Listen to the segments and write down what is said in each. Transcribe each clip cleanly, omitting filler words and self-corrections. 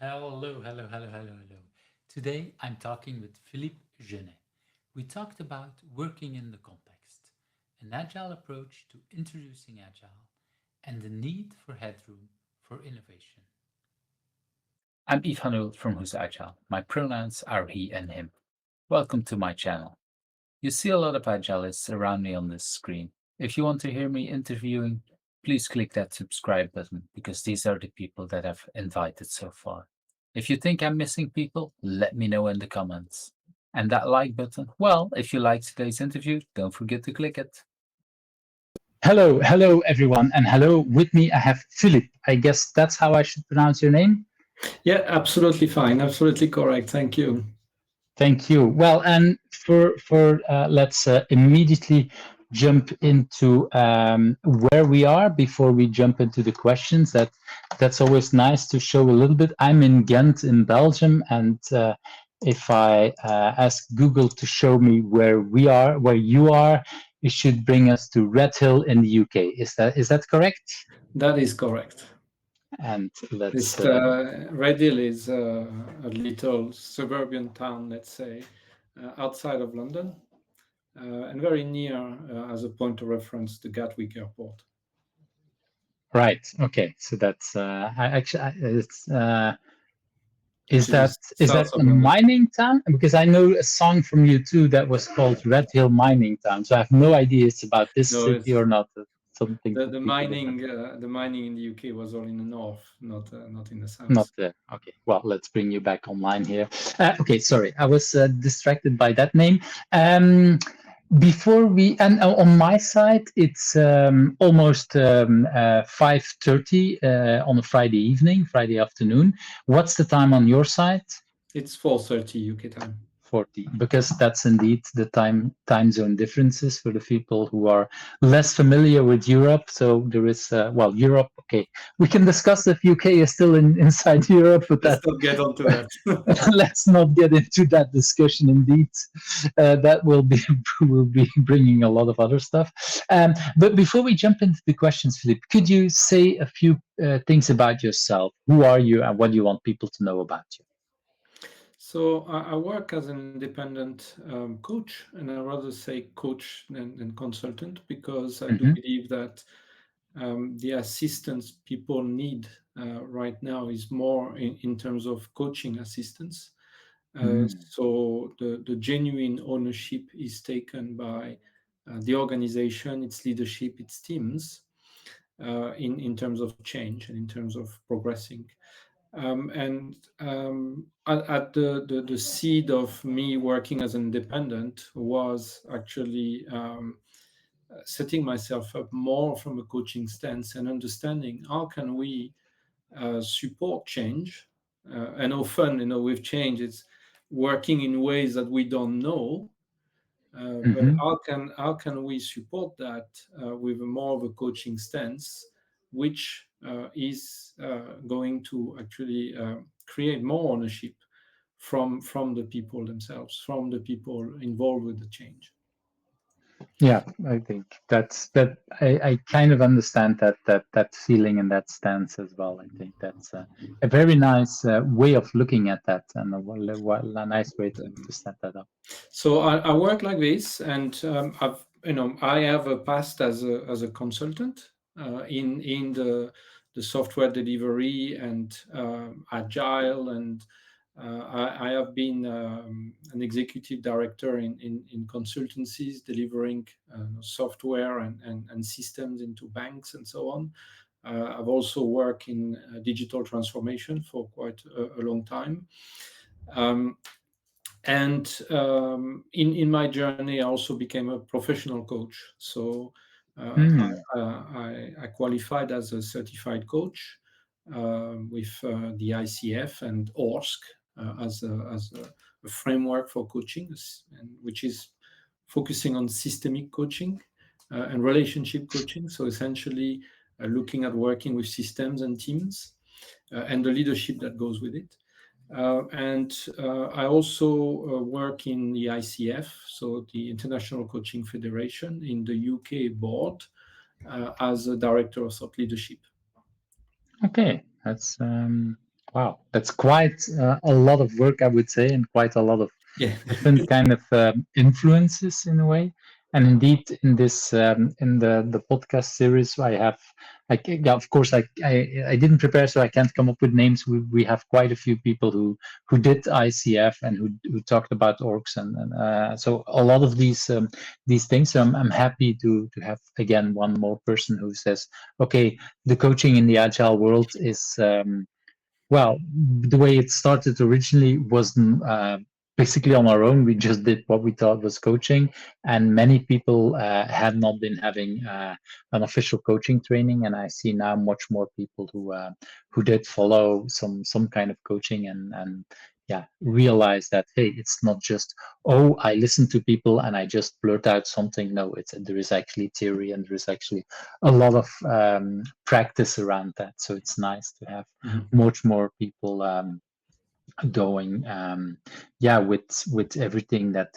Hello. Today I'm talking with Philippe Geunet. We talked about working in the context, an agile approach to introducing agile, and the need for headroom for innovation. I'm Yves from Who's Agile. My pronouns are he and him. Welcome to my channel. You see a lot of agilists around me on this screen. If you want to hear me interviewing, please click that subscribe button because these are the people that I've invited so far. If you think I'm missing people, let me know in the comments. And that like button, well, if you like today's interview, don't forget to click it. Hello, everyone, and hello with me. I have Philippe. I guess that's how I should pronounce your name. Yeah, absolutely fine. Absolutely correct. Thank you. Thank you. Well, and for let's immediately jump into where we are before we jump into the questions. That's always nice to show a little bit. I'm in Ghent in Belgium, and if I ask Google to show me where you are, it should bring us to Red Hill in the UK. Is that correct? That is correct. And let's This Red Hill is a little suburban town, let's say, outside of London, and very near, as a point of reference, the Gatwick Airport. right. Okay. So that's it's is Which that is is that south a of London. mining town? Because I know a song from you too that was called Red Hill Mining Town. So I have no idea it's about this No, city it's or not. Something the completely mining. different. The mining in the UK was all in the north, not in the Not south. there. Okay. Well, let's bring you back online here. Okay. Sorry, I was distracted by that name. Before we and on my side, it's almost 5:30 on a Friday evening, Friday afternoon. What's the time on your side? It's 4:30 UK time. 40, because that's indeed the time zone differences for the people who are less familiar with Europe. So there is Europe. Okay, we can discuss if UK is still inside Europe, but Let's that not get onto that. let's not get into that discussion. Indeed, that will be bringing a lot of other stuff. But before we jump into the questions, Philippe, could you say a few things about yourself? Who are you, and what do you want people to know about you? So I work as an independent coach, and I rather say coach than consultant, because I do Hmm. believe that the assistance people need right now is more in terms of coaching assistance. So the genuine ownership is taken by the organization, its leadership, its teams, in terms of change and in terms of progressing. And at the seed of me working as an independent was actually setting myself up more from a coaching stance and understanding how can we support change. And often, with change, it's working in ways that we don't know. But Hmm. how can we support that with a more of a coaching stance, which is going to actually create more ownership from the people themselves, from the people involved with the change. Yeah, I think that I kind of understand that feeling and that stance as well. I think that's a very nice way of looking at that, and a nice way to set that up. So I work like this, and I have a past as a consultant in the software delivery and agile, and I have been an executive director in consultancies delivering software and systems into banks and so on. I've also worked in digital transformation for quite a long time. Um, and in my journey, I also became a professional coach. So Mm. I qualified as a certified coach with the ICF and ORSC as a framework for coaching, and which is focusing on systemic coaching and relationship coaching. So essentially, looking at working with systems and teams and the leadership that goes with it. And I also work in the ICF, so the International Coaching Federation, in the UK board as a director of thought leadership. Okay, that's Wow, that's quite a lot of work, I would say, and quite a lot of Yeah. different kind of influences in a way. And indeed, in this in the podcast series, I have like yeah, of course, I didn't prepare, so I can't come up with names. We have quite a few people who did ICF and who talked about orgs and so a lot of these things. So I'm happy to have again one more person who says, okay, the coaching in the agile world is. Well, the way it started originally was basically on our own. We just did what we thought was coaching, and many people had not been having an official coaching training. And I see now much more people who did follow some kind of coaching and yeah, realize that hey, it's not just oh, I listen to people and I just blurt out something. No, it's there is actually theory and there is actually a lot of practice around that. So it's nice to have Mhm. much more people going yeah with everything that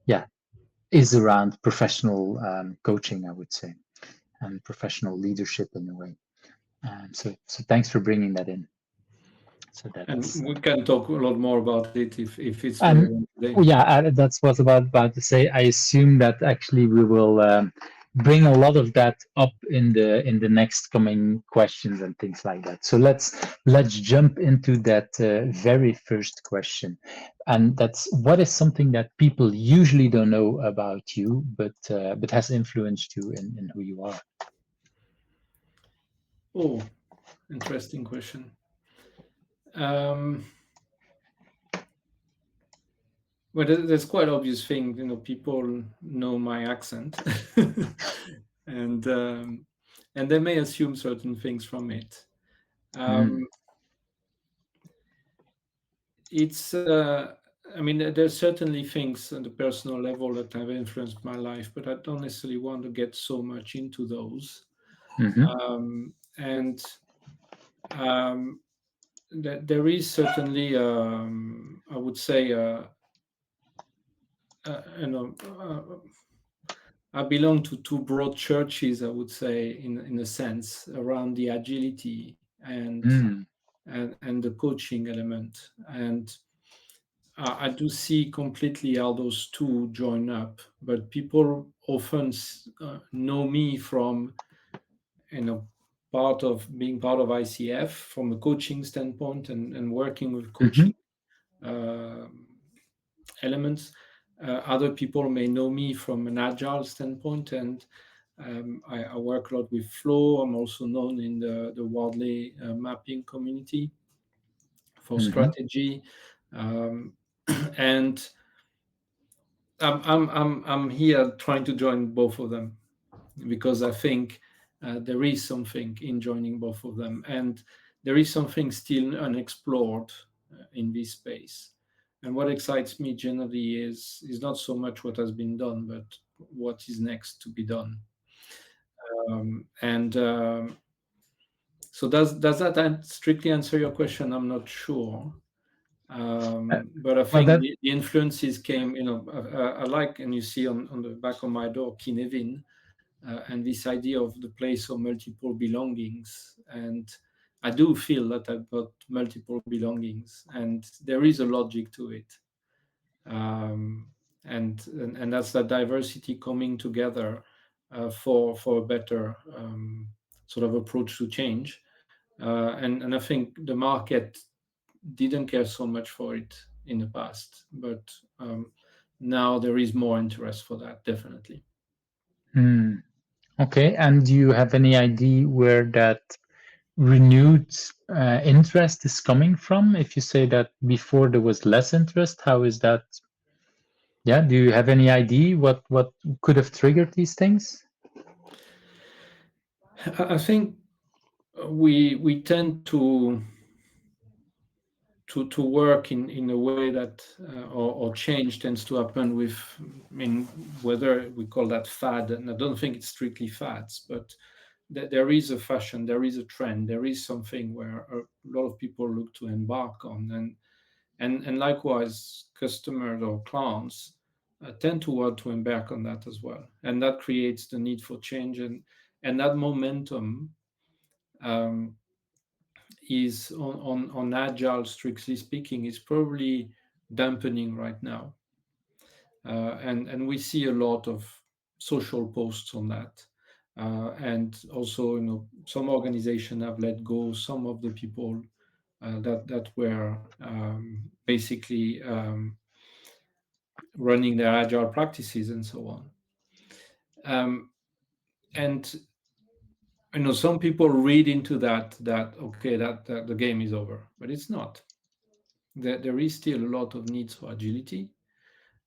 yeah is around professional coaching, I would say, and professional leadership in a way. So thanks for bringing that in. So And that's we can talk a lot more about it if it's and relevant today. yeah, that's what about to say. I assume that actually we will bring a lot of that up in the next coming questions and things like that. So let's jump into that very first question, and that's what is something that people usually don't know about you, but has influenced you in who you are. Oh, interesting question. Um, well, there's quite obvious thing. People know my accent, and um, and they may assume certain things from it. Mm, Um, it's I mean, there's certainly things on the personal level that have influenced my life, but I don't necessarily want to get so much into those. mm-hmm, And there is certainly, I would say, uh, you know, I belong to two broad churches, I would say, in a sense, around the agility mm, and the coaching element. And I do see completely how those two join up, but people often know me from, you know, part of being part of ICF from a coaching standpoint and working with mm-hmm, coaching uh, elements. Other people may know me from an agile standpoint, and I work a lot with flow. I'm also known in the Wardley mapping community for mm-hmm, strategy, um, and I'm here trying to join both of them because I think there is something in joining both of them, and there is something still unexplored in this space. And what excites me generally is not so much what has been done, but what is next to be done. And so does that strictly answer your question? I'm not sure. uh, But I well think that the influences came, I like, and you see on the back of my door, Cynefin, and this idea of the place of multiple belongings. And I do feel that I've got multiple belongings, and there is a logic to it. Um, and that's that diversity coming together for a better sort of approach to change. And I think the market didn't care so much for it in the past, but now there is more interest for that, definitely. mm, okay, and do you have any idea where that renewed interest is coming from? If you say that before there was less interest, how is that? Yeah, do you have any idea what could have triggered these things? I think we tend to work in a way that or change tends to happen with, I mean, whether we call that fad, and I don't think it's strictly fads, but there is a fashion, there is a trend, there is something where a lot of people look to embark on, and likewise customers or clients tend to want to embark on that as well, and that creates the need for change, and that momentum um, is on agile, strictly speaking, is probably dampening right now. And we see a lot of social posts on that. And also, some organizations have let go some of the people that were basically running their agile practices and so on. And some people read into that okay, that the game is over, but it's not. There is still a lot of needs for agility,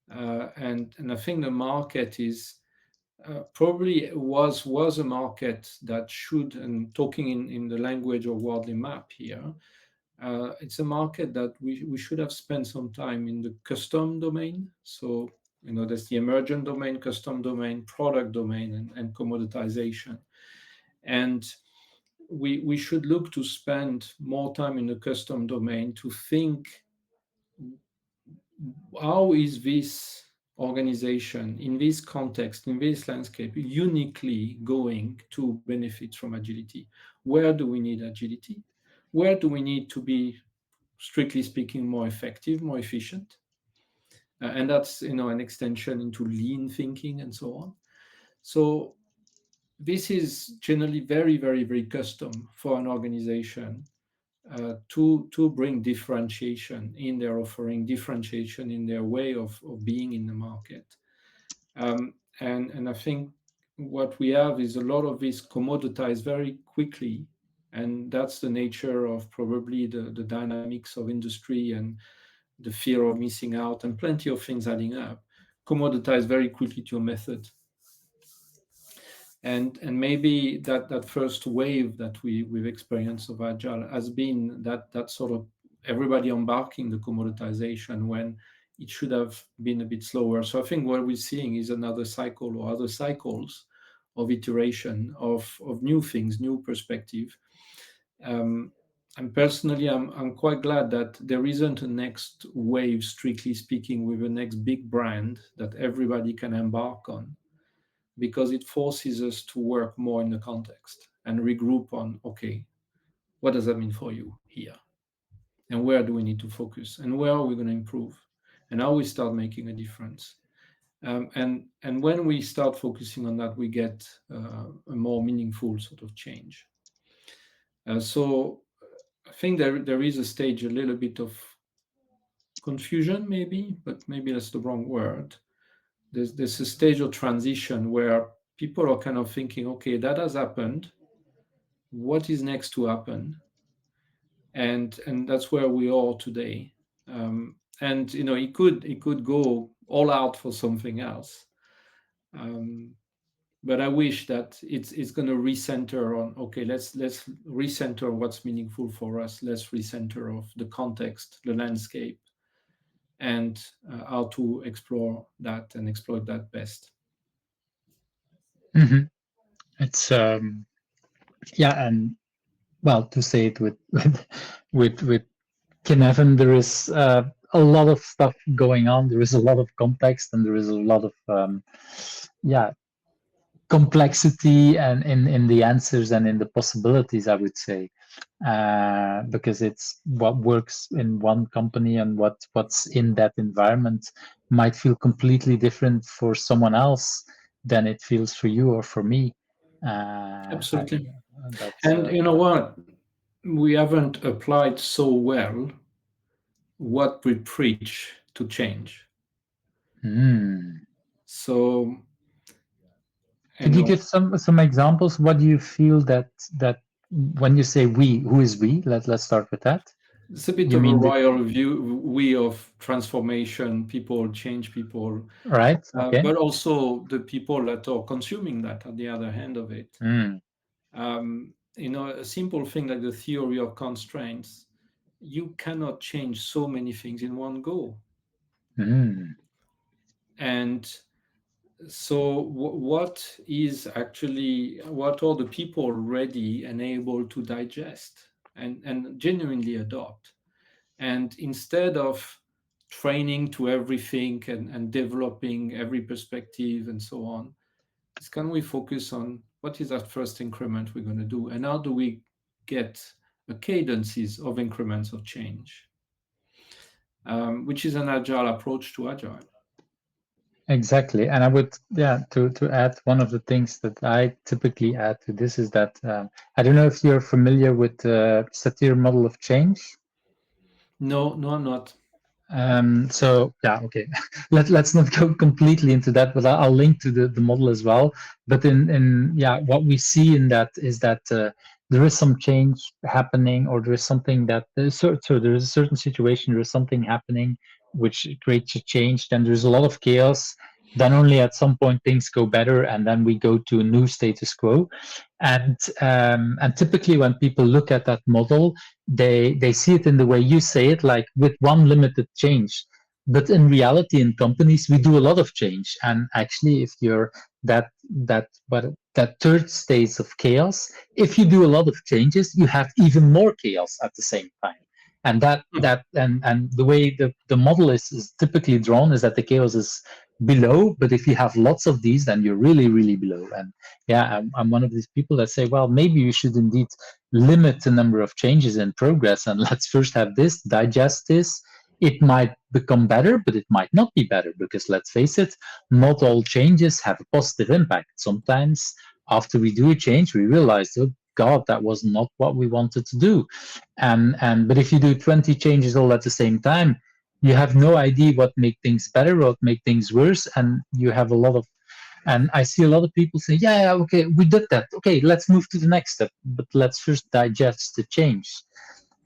and I think the market is probably was a market that should, and talking in the language of Wardley map here, it's a market that we should have spent some time in the custom domain. So there's the emergent domain, custom domain, product domain, and commoditization. And we should look to spend more time in the custom domain to think, how is this organization in this context, in this landscape, uniquely going to benefit from agility? Where do we need agility? Where do we need to be, strictly speaking, more effective, more efficient? And that's an extension into lean thinking and so on. So this is generally very, very, very custom for an organization to bring differentiation in their offering, differentiation in their way of being in the market. And I think what we have is a lot of this commoditized very quickly, and that's the nature of probably the dynamics of industry and the fear of missing out and plenty of things adding up, commoditized very quickly to a method. And maybe that first wave that we've experienced of agile has been that sort of everybody embarking the commoditization when it should have been a bit slower. So I think what we're seeing is another cycle or other cycles of iteration of new things, new perspective. And personally, I'm quite glad that there isn't a next wave, strictly speaking, with a next big brand that everybody can embark on, because it forces us to work more in the context and regroup on, okay, what does that mean for you here? And where do we need to focus? And where are we going to improve? And how we start making a difference? And when we start focusing on that, we get a more meaningful sort of change. So I think there is a stage, a little bit of confusion, maybe, but maybe that's the wrong word. There's a stage of transition where people are kind of thinking, okay, that has happened. What is next to happen? And that's where we are today. And it could go all out for something else. But I wish that it's going to recenter on, okay, let's recenter what's meaningful for us. Let's recenter of the context, the landscape, and how to explore that and exploit that best. Mm-hmm. It's yeah, and well, to say it with Cynefin, there is a lot of stuff going on. There is a lot of context, and there is a lot of yeah, complexity and in the answers and in the possibilities, I would say, because it's what works in one company and what's in that environment might feel completely different for someone else than it feels for you or for me. Absolutely. That's And you know what? We haven't applied so well what we preach to change. So, Could you give some examples? What do you feel that when you say we, who is we? Let's start with that. It's a bit You of a mean royal view way of transformation, people change people, right? Okay. but also the people that are consuming that at the other end of it. A simple thing like the theory of constraints, you cannot change so many things in one go. And so what are the people ready and able to digest and genuinely adopt? And instead of training to everything and developing every perspective and so on, can we focus on what is that first increment we're going to do, and how do we get cadences of increments of change, which is an agile approach to agile. Exactly. And I would, yeah, to add one of the things that I typically add to this is that I don't know if you're familiar with the Satir model of change. No, I'm not. So yeah, okay. Let's not go completely into that, but I'll link to the model as well. But in yeah, what we see in that is that there is some change happening, or there is something that so there is a certain situation, there is something happening which creates a change. Then there's a lot of chaos. Then only at some point things go better, and then we go to a new status quo. And typically when people look at that model, they see it in the way you say it, like with one limited change. But in reality, in companies, we do a lot of change. And actually, if you're that third stage of chaos, if you do a lot of changes, you have even more chaos at the same time. And and the way the model is typically drawn is that the chaos is below, but if you have lots of these, then you're really, really below. And yeah, I'm one of these people that say, well, maybe you should indeed limit the number of changes in progress, and let's first have this, digest this. It might become better, but it might not be better, because let's face it, not all changes have a positive impact. Sometimes after we do a change, we realize, oh God, that was not what we wanted to do. And but if you do 20 changes all at the same time, you have no idea what make things better, what make things worse, and you have a lot of, and I see a lot of people say, yeah, okay, we did that. Okay, let's move to the next step, but let's first digest the change.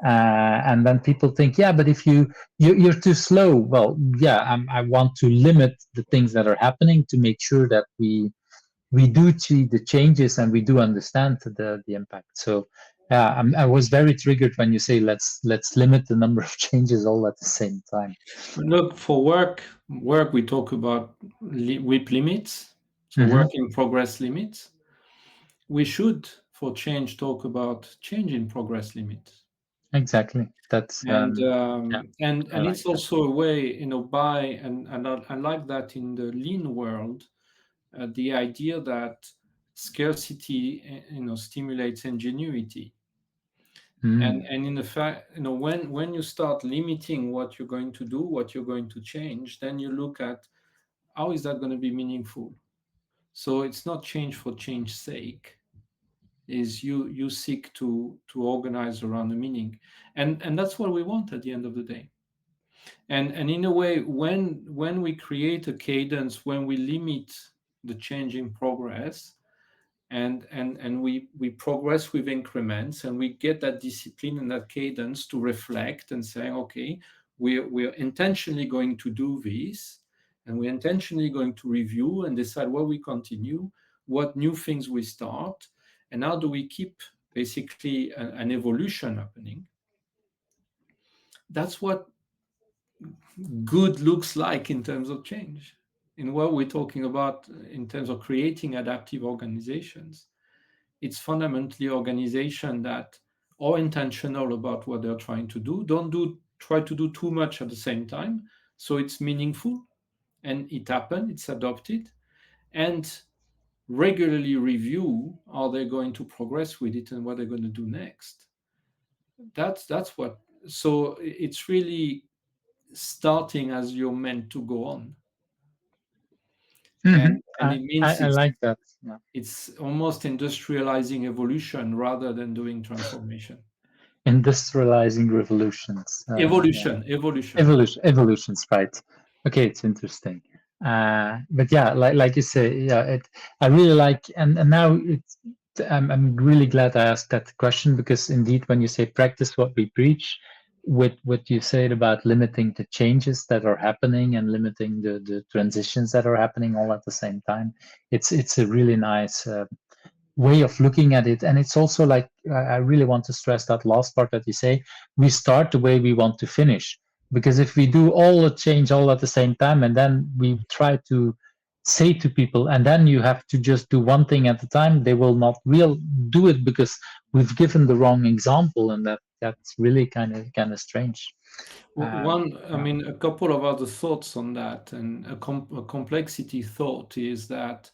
And then people think, yeah, but if you're too slow. Well, yeah, I want to limit the things that are happening to make sure that we do see the changes and we do understand the impact. So yeah, I was very triggered when you say let's limit the number of changes all at the same time. Look, for work we talk about WIP limits, so Mm-hmm. work in progress limits. We should, for change, talk about change in progress limits. Exactly. That's And yeah, I and like it's that. also a way, by and I like that in the lean world, the idea that scarcity, stimulates ingenuity. And in the fact, when you start limiting what you're going to do, what you're going to change, then you look at how is that going to be meaningful. So it's not change for change's sake, is you seek to organize around the meaning, and that's what we want at the end of the day. And in a way, when we create a cadence, when we limit the change in progress, and we progress with increments, and we get that discipline and that cadence to reflect and say, okay, we're intentionally going to do this, and we're intentionally going to review and decide where we continue, what new things we start, and how do we keep basically an evolution happening. That's what good looks like in terms of change, in what we're talking about in terms of creating adaptive organizations. It's fundamentally organization that are intentional about what they're trying to do, don't try to do too much at the same time, so it's meaningful and it happened, it's adopted, and regularly review how they're going to progress with it and what they're going to do next. That's what. So it's really starting as you're meant to go on, Mm-hmm. and it means I like that. Yeah. it's almost industrializing evolution rather than doing transformation. Industrializing revolutions. Yeah. Evolution. Evolutions, right? Okay, it's interesting. But yeah, like you say, yeah, I really like, and now it's. I'm really glad I asked that question, because indeed, when you say practice what we preach, with what you said about limiting the changes that are happening and limiting the transitions that are happening all at the same time, it's a really nice way of looking at it. And it's also like, I really want to stress that last part that you say, we start the way we want to finish. Because if we do all the change all at the same time, and then we try to say to people, and then you have to just do one thing at a time, they will not real do it, because we've given the wrong example, and that's really kind of strange. One, I Yeah. mean, a couple of other thoughts on that, and a complexity thought is that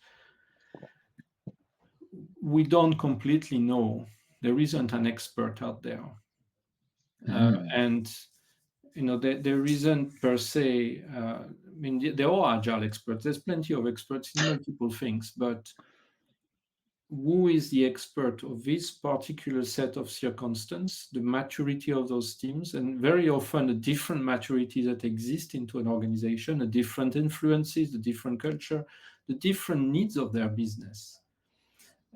we don't completely know there isn't an expert out there. Mm. And there isn't per se. I mean, there are agile experts. There's plenty of experts in multiple things, but who is the expert of this particular set of circumstances, the maturity of those teams, and very often the different maturity that exist into an organization, the different influences, the different culture, the different needs of their business,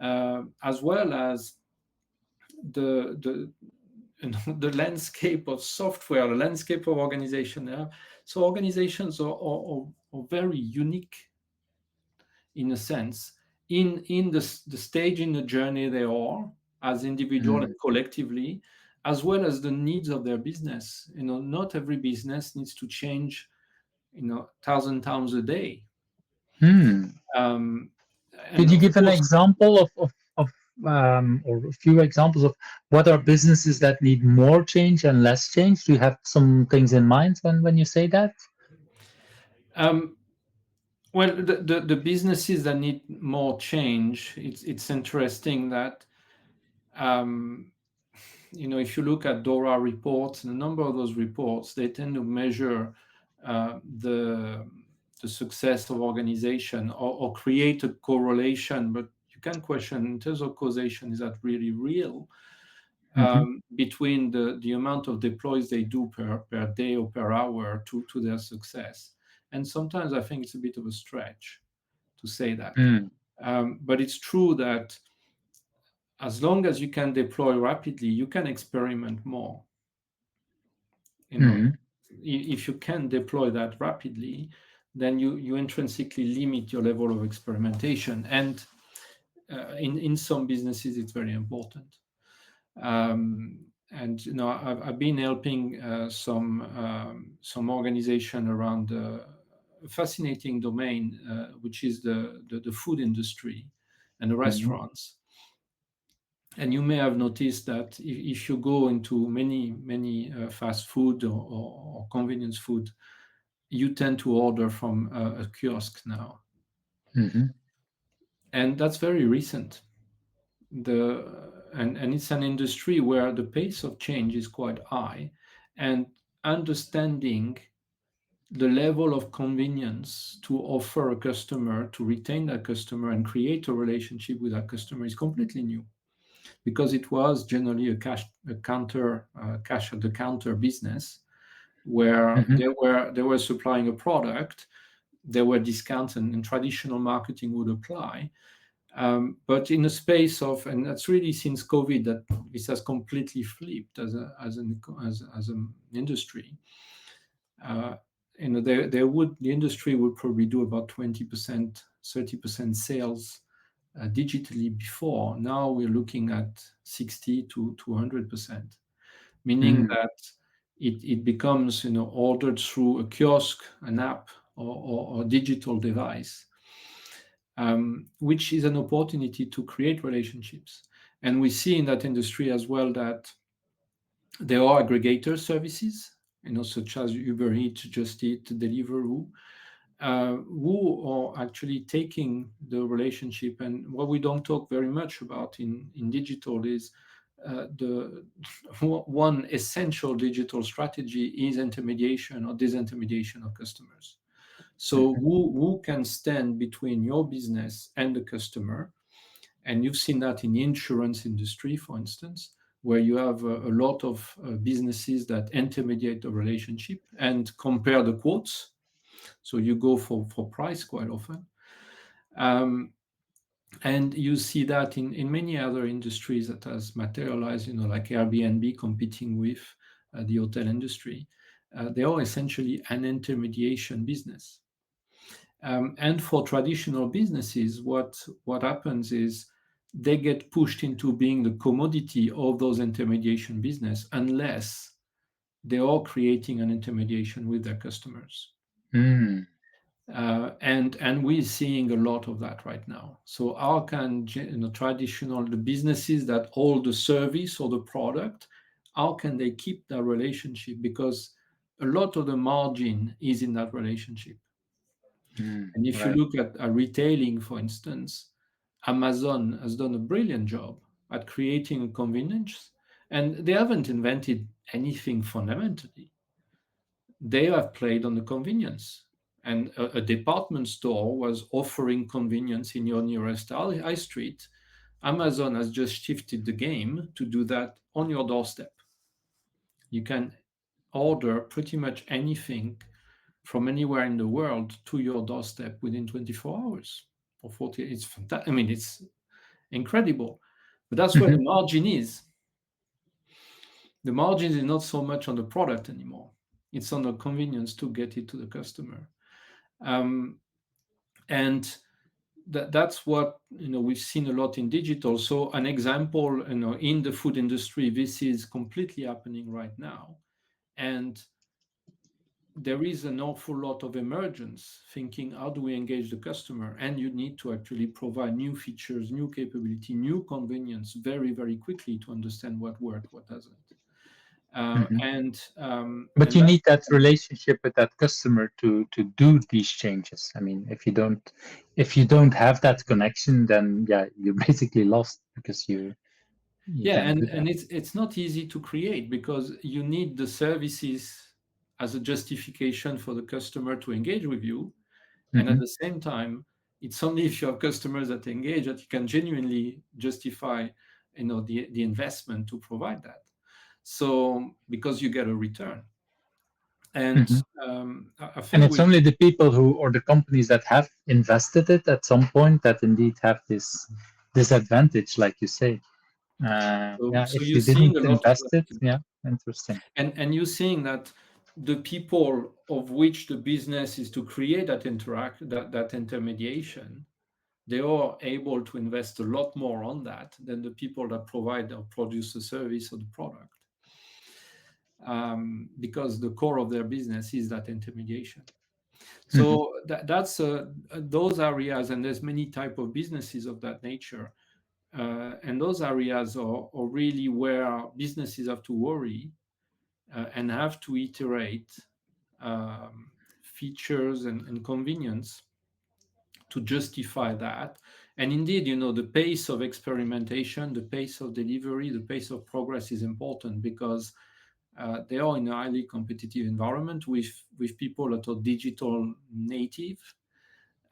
as well as the the landscape of software, the landscape of organization. So organizations are very unique in a sense in the stage in the journey they are as individual Mm. and collectively, as well as the needs of their business. Not every business needs to change 1,000 times a day. Mm. um, Could and you of give an course, example of or a few examples of what are businesses that need more change and less change? Do you have some things in mind when you say that? um, well, the businesses that need more change, it's interesting that um, if you look at DORA reports, and a number of those reports, they tend to measure the success of organization, or create a correlation. But you can question, in terms of causation, is that really real, Hmm. between the amount of deploys they do per day or per hour to their success? And sometimes I think it's a bit of a stretch to say that. Mm. But it's true that as long as you can deploy rapidly, you can experiment more. you know Mm. if you can deploy that rapidly, then you intrinsically limit your level of experimentation. And in some businesses it's very important. And I've been helping some organization around a fascinating domain, which is the food industry and the Mm. restaurants. And you may have noticed that if you go into many fast food or convenience food, you tend to order from a kiosk now, Mhm. and that's very recent. The and it's an industry where the pace of change is quite high, and understanding the level of convenience to offer a customer, to retain that customer and create a relationship with that customer is completely new, because it was generally cash at the counter business, where Mhm. they were supplying a product, there were discounts, and traditional marketing would apply. But in the space of, and that's really since COVID that this has completely flipped as an industry. Uh, the industry would probably do about 20%, 30% sales digitally before. Now we're looking at 60 to 100%, meaning Mm. that it becomes ordered through a kiosk, an app, or digital device, which is an opportunity to create relationships. And we see in that industry as well that there are aggregator services, such as Uber Eats, Just Eat, Deliveroo, who are actually taking the relationship. And what we don't talk very much about in digital is the one essential digital strategy is intermediation or disintermediation of customers. So Mhm. who can stand between your business and the customer? And you've seen that in the insurance industry, for instance, where you have a lot of businesses that intermediate the relationship and compare the quotes. So you go for price quite often. Um, and you see that in many other industries that has materialized, like Airbnb competing with the hotel industry. They are essentially an intermediation business. And for traditional businesses, what happens is they get pushed into being the commodity of those intermediation business unless they are creating an intermediation with their customers. Mm. And we're seeing a lot of that right now. So how can traditional the businesses that hold the service or the product, how can they keep that relationship? Because a lot of the margin is in that relationship. Mm. And if you Right. look at retailing, for instance, Amazon has done a brilliant job at creating a convenience, and they haven't invented anything fundamentally. They have played on the convenience. And a department store was offering convenience in your nearest high street. Amazon has just shifted the game to do that on your doorstep. You can order pretty much anything from anywhere in the world to your doorstep within 24 hours or 40. It's fantastic. I mean, it's incredible. But that's where the Mhm. margin is. The margin is not so much on the product anymore. It's on the convenience to get it to the customer. And that's what we've seen a lot in digital. So an example, in the food industry, this is completely happening right now. And there is an awful lot of emergence thinking, how do we engage the customer? And you need to actually provide new features, new capability, new convenience very, very quickly to understand what works, what doesn't. Mhm. But And you that's need that relationship with that customer to do these changes. I mean, if you don't have that connection, then yeah, you're basically lost because you yeah, can't do and that. it's not easy to create because you need the services as a justification for the customer to engage with you. And at Mhm. the same time, it's only if you have customers that engage that you can genuinely justify, the investment to provide that. So because you get a return, and Mhm. I And think it's only the people who or the companies that have invested it at some point that indeed have this advantage, like you say. so, Yeah, so if you're you seeing didn't a lot of invest it, that, yeah, interesting. and you're seeing that the people of which the business is to create that that intermediation, they are able to invest a lot more on that than the people that provide or produce the service or the product, because the core of their business is that intermediation. Mhm. So that's those areas, and there's many type of businesses of that nature, and those areas are really where businesses have to worry and have to iterate features and convenience to justify that. And indeed, the pace of experimentation, the pace of delivery, the pace of progress is important because they are in a highly competitive environment with people that are digital native,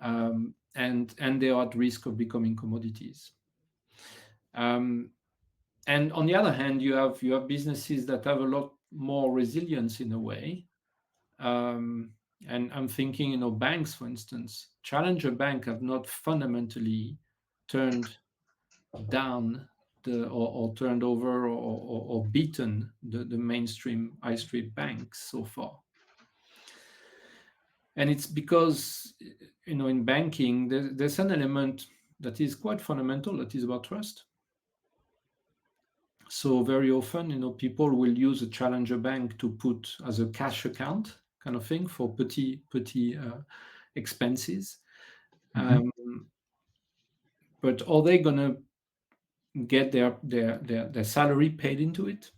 and they are at risk of becoming commodities. Um, and on the other hand, you have businesses that have a lot more resilience in a way. Um, and I'm thinking, banks, for instance, Challenger Bank have not fundamentally turned down or turned over or beaten the mainstream high street banks so far. And it's because, in banking, there's an element that is quite fundamental, that is about trust. So very often, people will use a challenger bank to put as a cash account kind of thing for petty expenses. Mhm. Um, but are they going to get their salary paid into it?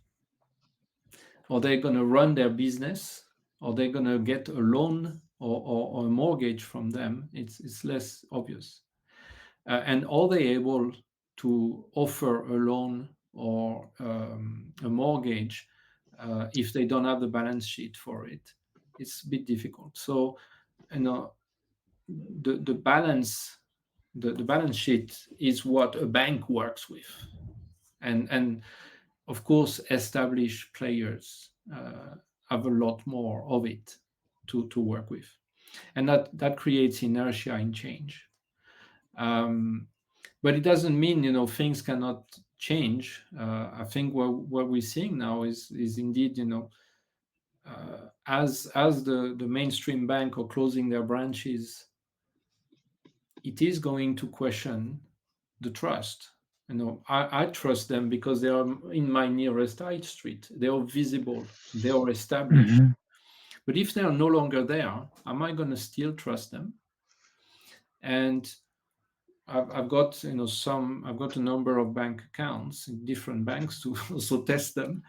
Are they going to run their business? Are they going to get a loan or a mortgage from them? It's less obvious. And are they able to offer a loan or a mortgage if they don't have the balance sheet for it? It's a bit difficult. So, you know, the balance the balance sheet is what a bank works with, and of course, established players have a lot more of it to work with, and that creates inertia in change. Um, but it doesn't mean things cannot change. I think what we're seeing now is indeed as the mainstream bank are closing their branches, it is going to question the trust. I trust them because they are in my nearest high street. They are visible. They are established. Mhm. But if they are no longer there, am I going to still trust them? And I've got I've got a number of bank accounts in different banks to also test them.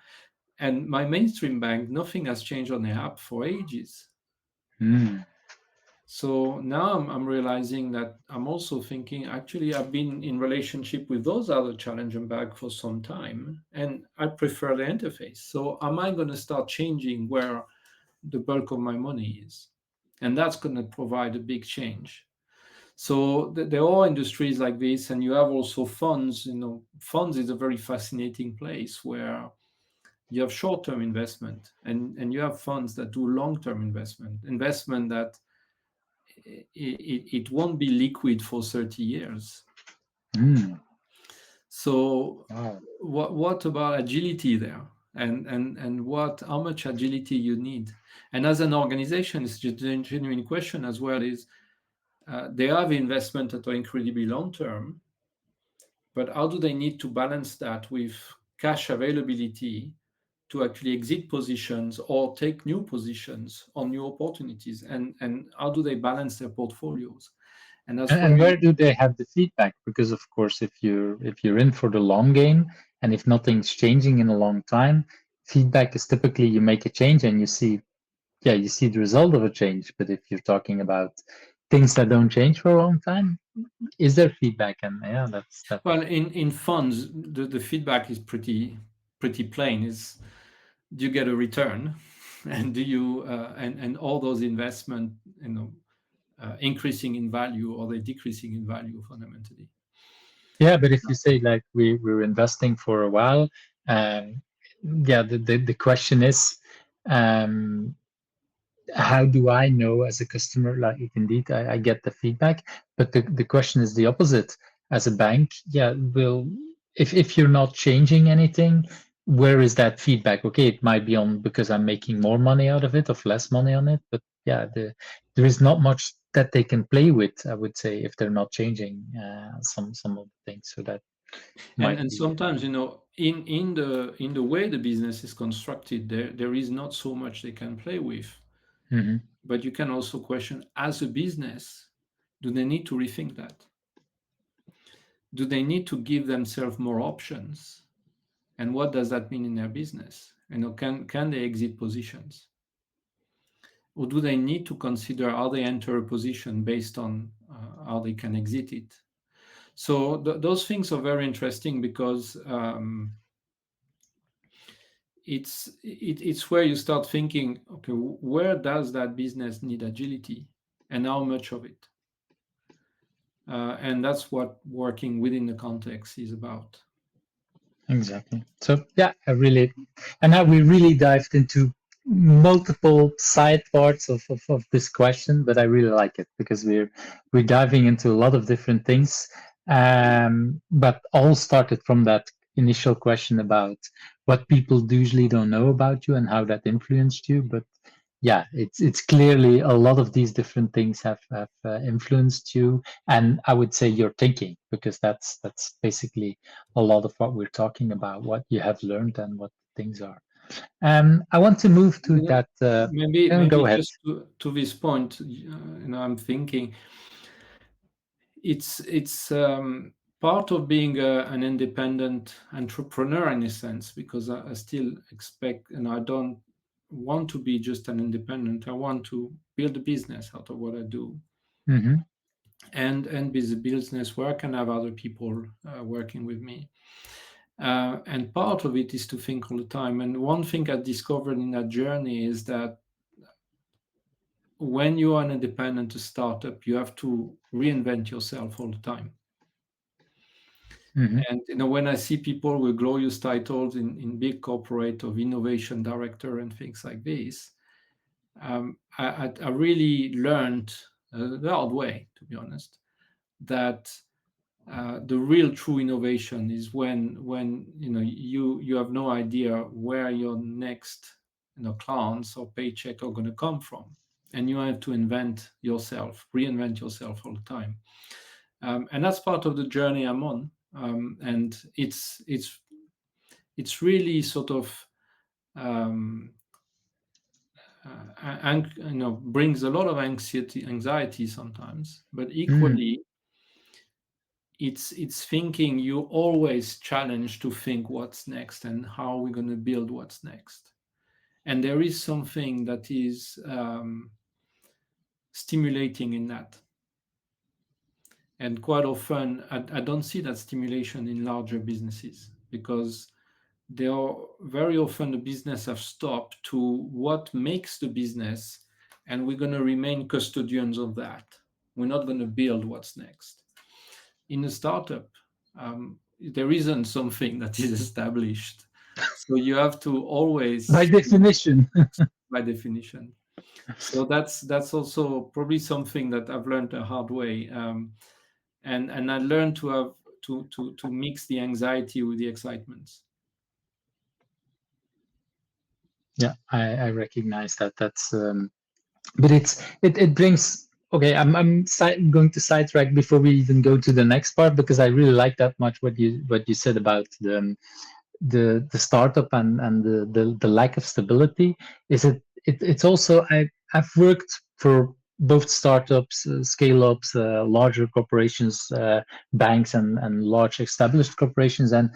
And my mainstream bank, nothing has changed on the app for ages. Mm. So now I'm realizing that I'm also thinking, actually, I've been in relationship with those other challenger bag for some time, and I prefer the interface. So am I going to start changing where the bulk of my money is? And that's going to provide a big change. So there are industries like this, and you have also funds. Funds is a very fascinating place where you have short-term investment, and you have funds that do long-term investment that it won't be liquid for 30 years. Mm. So Wow. what about agility there? And how much agility you need? And as an organization, it's just a genuine question as well, is they have investment that are incredibly long term, but how do they need to balance that with cash availability to actually exit positions or take new positions on new opportunities? And how do they balance their portfolios? And that's And where where do they have the feedback? Because of course, if you're in for the long game, and if nothing's changing in a long time, feedback is typically you make a change and you see, yeah, you see the result of a change. But if you're talking about things that don't change for a long time, is there feedback? And yeah, that's that. well, in funds, the feedback is pretty plain. Is do you get a return, and do you and all those investment, increasing in value, or they decreasing in value fundamentally? Yeah, but if you say like we're investing for a while, um, yeah, the question is, um, how do I know as a customer, like if indeed I get the feedback, but the question is the opposite. As a bank, yeah, will if you're not changing anything, where is that feedback? Okay, it might be on because I'm making more money out of it or less money on it, but yeah, there is not much that they can play with, I would say, if they're not changing some of the things. So that might And be. sometimes, in the way the business is constructed, there is not so much they can play with. Mhm. But you can also question, as a business, do they need to rethink that? Do they need to give themselves more options? And what does that mean in their business? Can they exit positions? Or do they need to consider how they enter a position based on how they can exit it? So those things are very interesting because it's where you start thinking, okay, where does that business need agility, and how much of it? And that's what working within the context is about. Exactly. So yeah, and now we really dived into multiple side parts of this question, but I really like it because we're diving into a lot of different things. But all started from that initial question about what people usually don't know about you and how that influenced you. But yeah, it's clearly a lot of these different things have influenced you, and I would say your thinking, because that's basically a lot of what we're talking about, what you have learned and what things are. I want to move to You know, that. maybe Go ahead. just to this point, I'm thinking it's part of being an independent entrepreneur in a sense, because I still expect, and I don't want to be just an independent. I want to build a business out of what I do, Hmm. and be a business where I can have other people working with me. And part of it is to think all the time. And one thing I discovered in that journey is that when you are an independent, a startup, you have to reinvent yourself all the time. Hmm. And when I see people with glorious titles in big corporate of innovation director and things like this, I really learned the hard way, to be honest, that the real true innovation is when you have no idea where your next clients or paycheck are going to come from, and you have to reinvent yourself all the time. And that's part of the journey I'm on. And it's really sort of um, and brings a lot of anxiety sometimes, but Mm. equally it's thinking you always challenge to think what's next and how we're going to build what's next. And there is something that is stimulating in that. And quite often, I don't see that stimulation in larger businesses, because they are very often the business have stopped to what makes the business, and we're going to remain custodians of that. We're not going to build what's next. In a startup, there isn't something that is established. So you have to always, By definition. by definition. So that's also probably something that I've learned the hard way. And I learned to have to mix the anxiety with the excitement. Yeah, I recognize that. That's but it brings. Okay, I'm going to sidetrack before we even go to the next part, because I really like that much what you said about the startup and the lack of stability. Is it's also I've worked for both startups, scale ups, larger corporations, banks, and large established corporations, and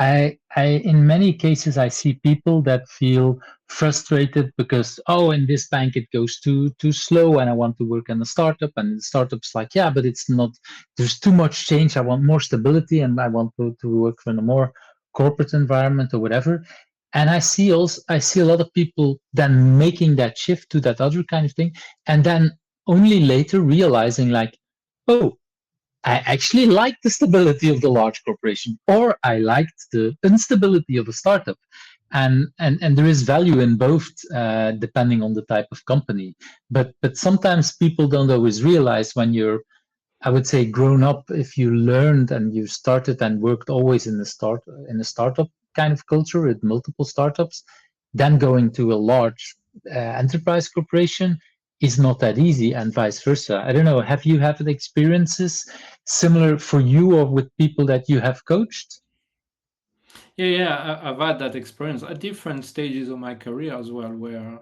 in many cases, I see people that feel frustrated because, oh, in this bank it goes too slow, and I want to work in a startup, and the startup's like, yeah, but it's not. There's too much change. I want more stability, and I want to work in a more corporate environment or whatever. And I see a lot of people then making that shift to that other kind of thing, and then only later realizing like, oh, I actually like the stability of the large corporation, or I liked the instability of a startup. And there is value in both, depending on the type of company. But sometimes people don't always realize when you're, I would say, grown up, if you learned and you started and worked always in a startup kind of culture with multiple startups, then going to a large enterprise corporation is not that easy, and vice versa. I don't know. Have you had experiences similar for you or with people that you have coached? Yeah, I've had that experience at different stages of my career as well, where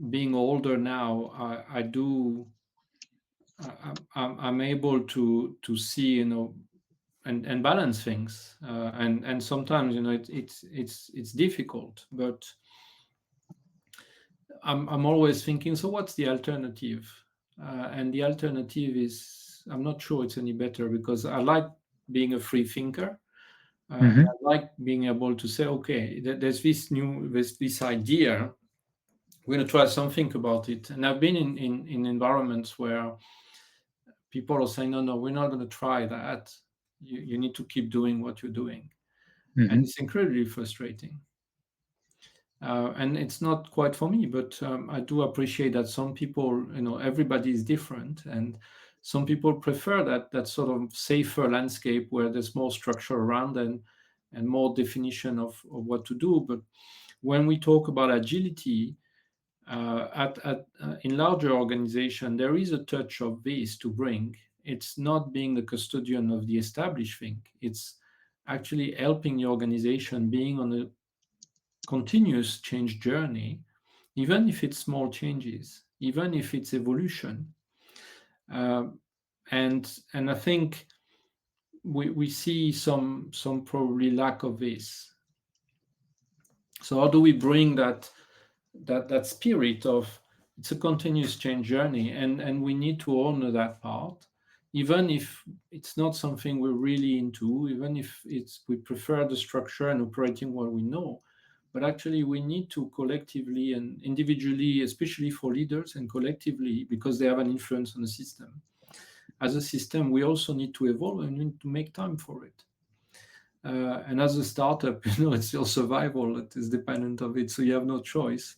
being older now, I do. I'm able to see, and balance things, and sometimes, it's difficult, but I'm always thinking, so what's the alternative? And the alternative is, I'm not sure it's any better, because I like being a free thinker. And I like being able to say, okay, there's this idea. We're going to try something about it. And I've been in environments where people are saying, no, we're not going to try that. You need to keep doing what you're doing. And it's incredibly frustrating. And it's not quite for me, but I do appreciate that some people, everybody is different. And some people prefer that sort of safer landscape where there's more structure around and more definition of what to do. But when we talk about agility, in larger organization, there is a touch of this to bring. It's not being the custodian of the established thing. It's actually helping the organization being on a continuous change journey, even if it's small changes, even if it's evolution. And I think we see some probably lack of this. So how do we bring that spirit of, it's a continuous change journey, and we need to honor that part, even if it's not something we're really into, even if we prefer the structure and operating what we know. But actually we need to collectively and individually, especially for leaders, and collectively, because they have an influence on the system. As a system, we also need to evolve and we need to make time for it. And as a startup, it's your survival that is dependent of it, so you have no choice.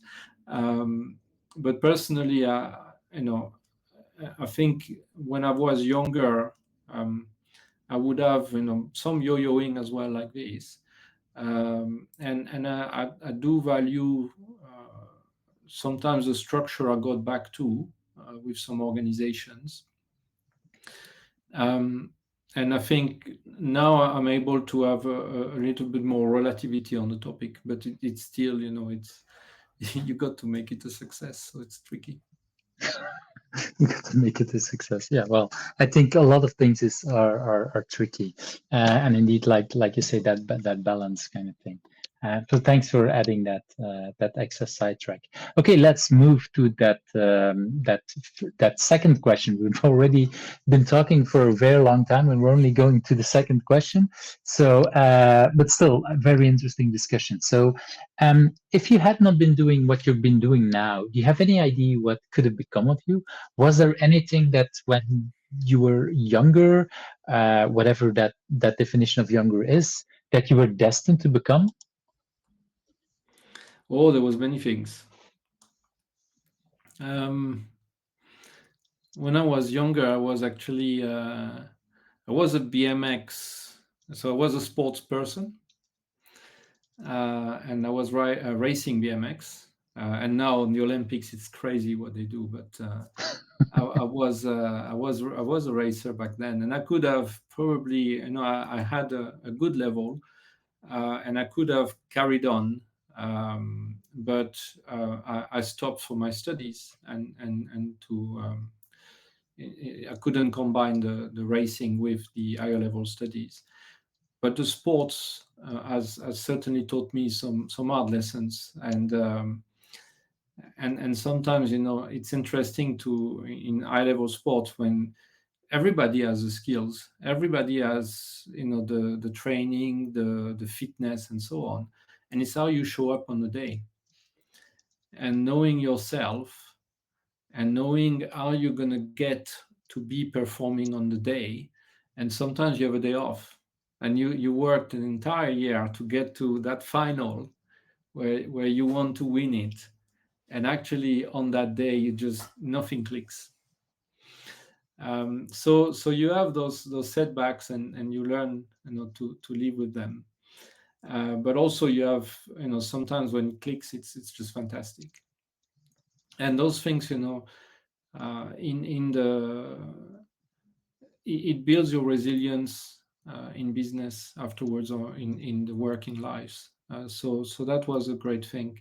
But personally, I think when I was younger, I would have, some yo-yoing as well, like this. And I do value sometimes the structure I got back to with some organizations. And I think now I'm able to have a little bit more relativity on the topic, but it's still, it's you got to make it a success, so it's tricky. You got to make it a success. Yeah, well, I think a lot of things are tricky, and indeed, like you say, that balance kind of thing. So thanks for adding that extra sidetrack. Okay, let's move to that second question. We've already been talking for a very long time, and we're only going to the second question. So, but still, a very interesting discussion. So, if you had not been doing what you've been doing now, do you have any idea what could have become of you? Was there anything that when you were younger, whatever that definition of younger is, that you were destined to become? Oh, there was many things. When I was younger, I was actually I was a BMX, so I was a sports person, and I was racing BMX. And now in the Olympics, it's crazy what they do. But I was a racer back then, and I could have probably, I had a good level, and I could have carried on. But I stopped for my studies, and I couldn't combine the racing with the higher level studies. But the sports has certainly taught me some hard lessons, and sometimes it's interesting to in high level sports when everybody has the skills, everybody has the training, the fitness, and so on, and it's how you show up on the day, and knowing yourself and knowing how you're going to get to be performing on the day. And sometimes you have a day off, and you worked an entire year to get to that final where you want to win it, and actually on that day you just nothing clicks. So you have those setbacks, and you learn to live with them. But also you have sometimes when it clicks, it's just fantastic. And those things, in the it builds your resilience in business afterwards, or in the working lives. So that was a great thing.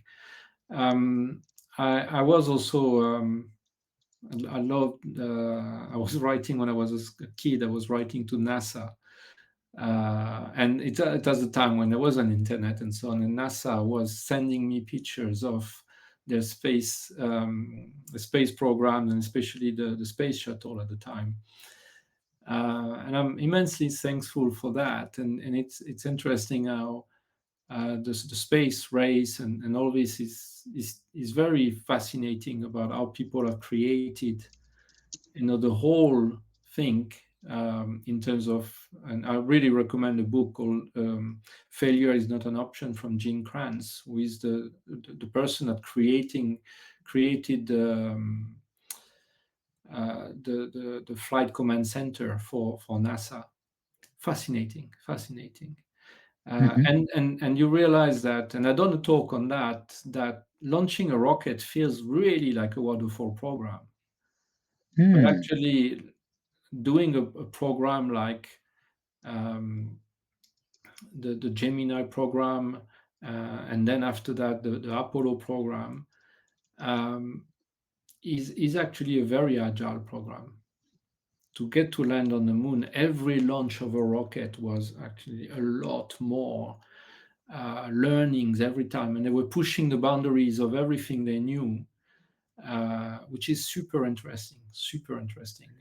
I was also I loved. I was writing when I was a kid. I was writing to NASA, and it was a time when there was an internet and so on. And NASA was sending me pictures of their the space program, and especially the space shuttle at the time. And I'm immensely thankful for that. And it's interesting how the space race and all this is very fascinating about how people have created the whole thing, in terms of, and I really recommend a book called Failure is Not an Option, from Gene Kranz, who is the person that created the flight command center for NASA. Fascinating. And you realize that, and I done a talk on that launching a rocket feels really like a waterfall program. But actually doing a program like the Gemini program, and then after that the Apollo program, is actually a very agile program. To get to land on the moon, every launch of a rocket was actually a lot more learnings every time, and they were pushing the boundaries of everything they knew, which is super interesting.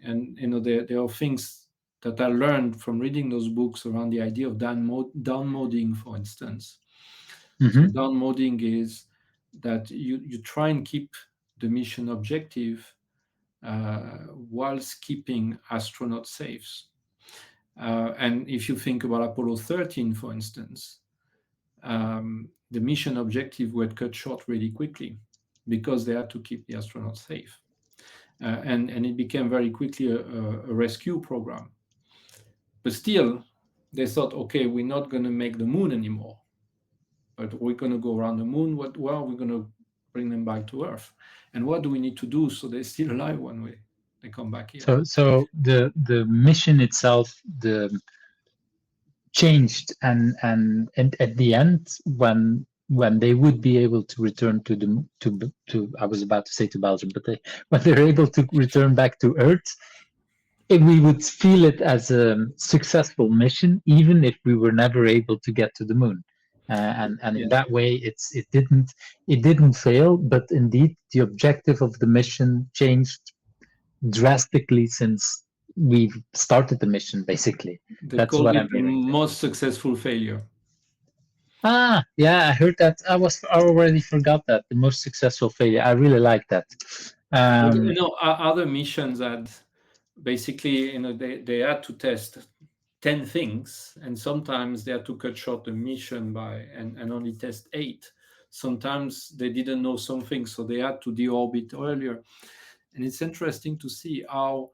And there are things that I learned from reading those books around the idea of down moding, for instance. So down moding is that you try and keep the mission objective whilst keeping astronauts safe. And if you think about Apollo 13, for instance, the mission objective were cut short really quickly because they had to keep the astronauts safe. And it became very quickly a rescue program. But still, they thought, okay, we're not going to make the moon anymore, but we're going to go around the moon. Well, we're going to bring them back to Earth. And what do we need to do so they're still alive when they come back here? So the mission itself, changed, and at the end, when they would be able to return to I was about to say to Belgium, but when they're able to return back to Earth, we would feel it as a successful mission, even if we were never able to get to the moon. and in Yes. that way, it didn't fail, but indeed the objective of the mission changed drastically since we've started the mission. Basically, They that's called what it I'm the hearing. most successful failure. Yeah, I heard that. I already forgot that the most successful failure. I really like that. But Um, other missions had basically, they had to test 10 things, and sometimes they had to cut short the mission and only test 8. Sometimes they didn't know something, so they had to deorbit earlier. And it's interesting to see how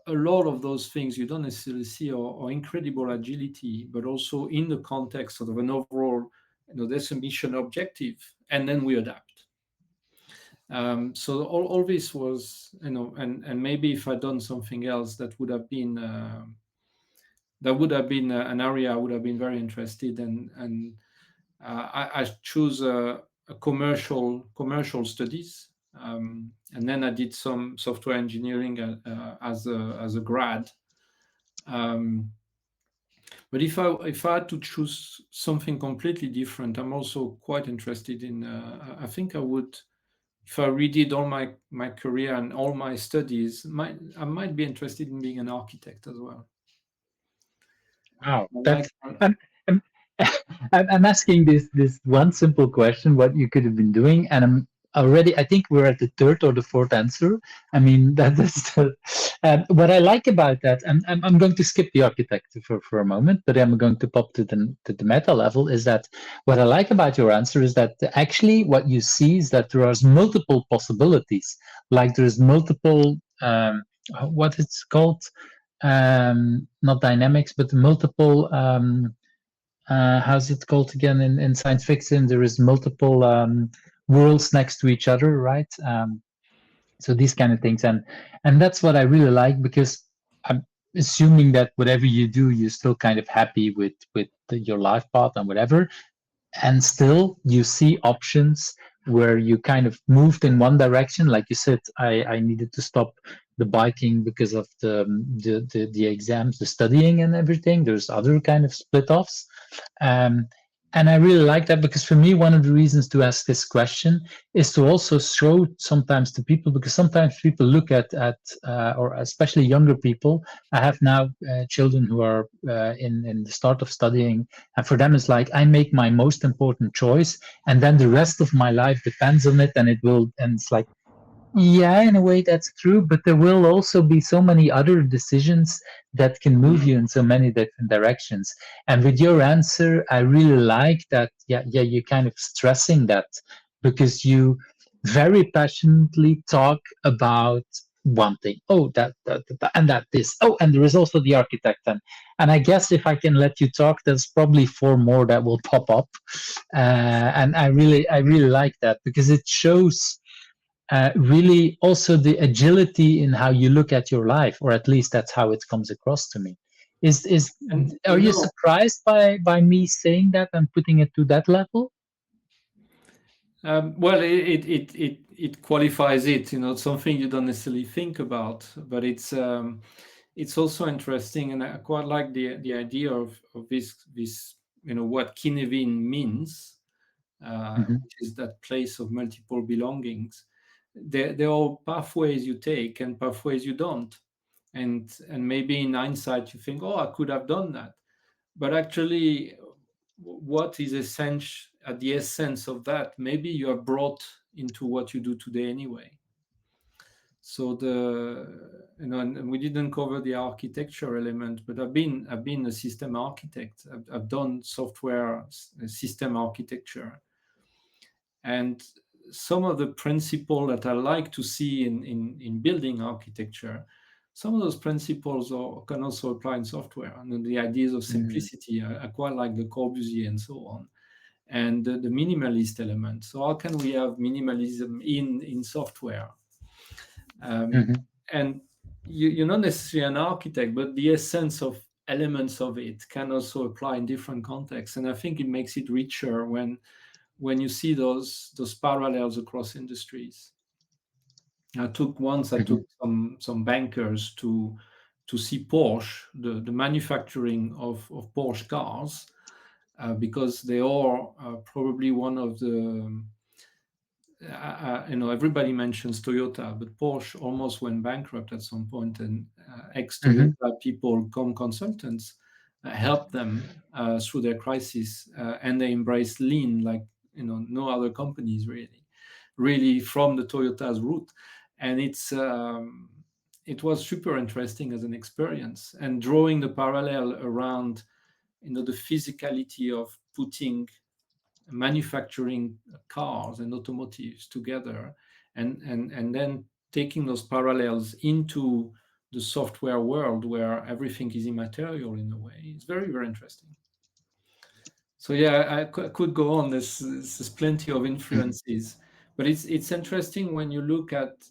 a lot of those things you don't necessarily see are incredible agility, but also in the context of an overall, there's a mission objective, and then we adapt. So all this was, and maybe if I'd done something else, that would have been an area I would have been very interested in. And I choose a commercial studies, and then I did some software engineering as a grad. Um, but if I had to choose something completely different, I'm also quite interested in. I think I would, if I redid all my career and all my studies, I might be interested in being an architect as well. wow, I like. that's I'm, I'm asking this one simple question: what you could have been doing, and I think we're at the third or the fourth answer. I mean, that is what I like about that. I'm going to skip the architecture for a moment, but I'm going to pop to the meta level. Is that what I like about your answer? Is that actually what you see is that there are multiple possibilities. Like there's multiple what it's called, not dynamics, but multiple. How's it called again in science fiction? There is multiple worlds next to each other, right? So these kind of things, and that's what I really like, because I'm assuming that whatever you do, you're still kind of happy with your life path and whatever, and still you see options where you kind of moved in one direction. Like you said, I needed to stop the biking because of the exams, the studying and everything. There's other kind of split offs. um, and I really like that, because for me, one of the reasons to ask this question is to also show sometimes to people, because sometimes people look at or especially younger people. I have now children who are in the start of studying, and for them, it's like I make my most important choice, and then the rest of my life depends on it, and it will. And it's like, yeah, in a way, that's true, but there will also be so many other decisions that can move you in so many different directions. And with your answer, I really like that. Yeah, yeah, you're kind of stressing that, because you very passionately talk about one thing. Oh, and that this. Oh, and there is also the architect. And I guess if I can let you talk, there's probably four more that will pop up. And I really like that, because it shows really also the agility in how you look at your life, or at least that's how it comes across to me. Is And Are you surprised by me saying that and putting it to that level? well, it qualifies it. Something you don't necessarily think about, but it's also interesting, and I quite like the idea of this. What Cynefin means, Hmm. which is that place of multiple belongings. There are pathways you take and pathways you don't, and maybe in hindsight you think, oh, I could have done that, but actually, what is essential at the essence of that, maybe you are brought into what you do today anyway. So and we didn't cover the architecture element, but I've been a system architect. I've done software system architecture, and some of the principle that I like to see in building architecture, some of those principles can also apply in software. And the ideas of simplicity, I quite like the Corbusier and so on, and the minimalist element. So how can we have minimalism in software? Hmm. And you're not necessarily an architect, but the essence of elements of it can also apply in different contexts. And I think it makes it richer when you see those parallels across industries. I took Hmm. some bankers to see Porsche, the manufacturing of Porsche cars, because they are probably one of the everybody mentions Toyota, but Porsche almost went bankrupt at some point, and ex-Toyota people, consultants, helped them through their crisis, and they embraced lean like no other companies really from the Toyota's route, and it was super interesting as an experience, and drawing the parallel around the physicality of putting manufacturing cars and automotives together, and then taking those parallels into the software world where everything is immaterial in a way. It's very, very interesting. So yeah, I could go on. There's plenty of influences, but it's interesting when you look at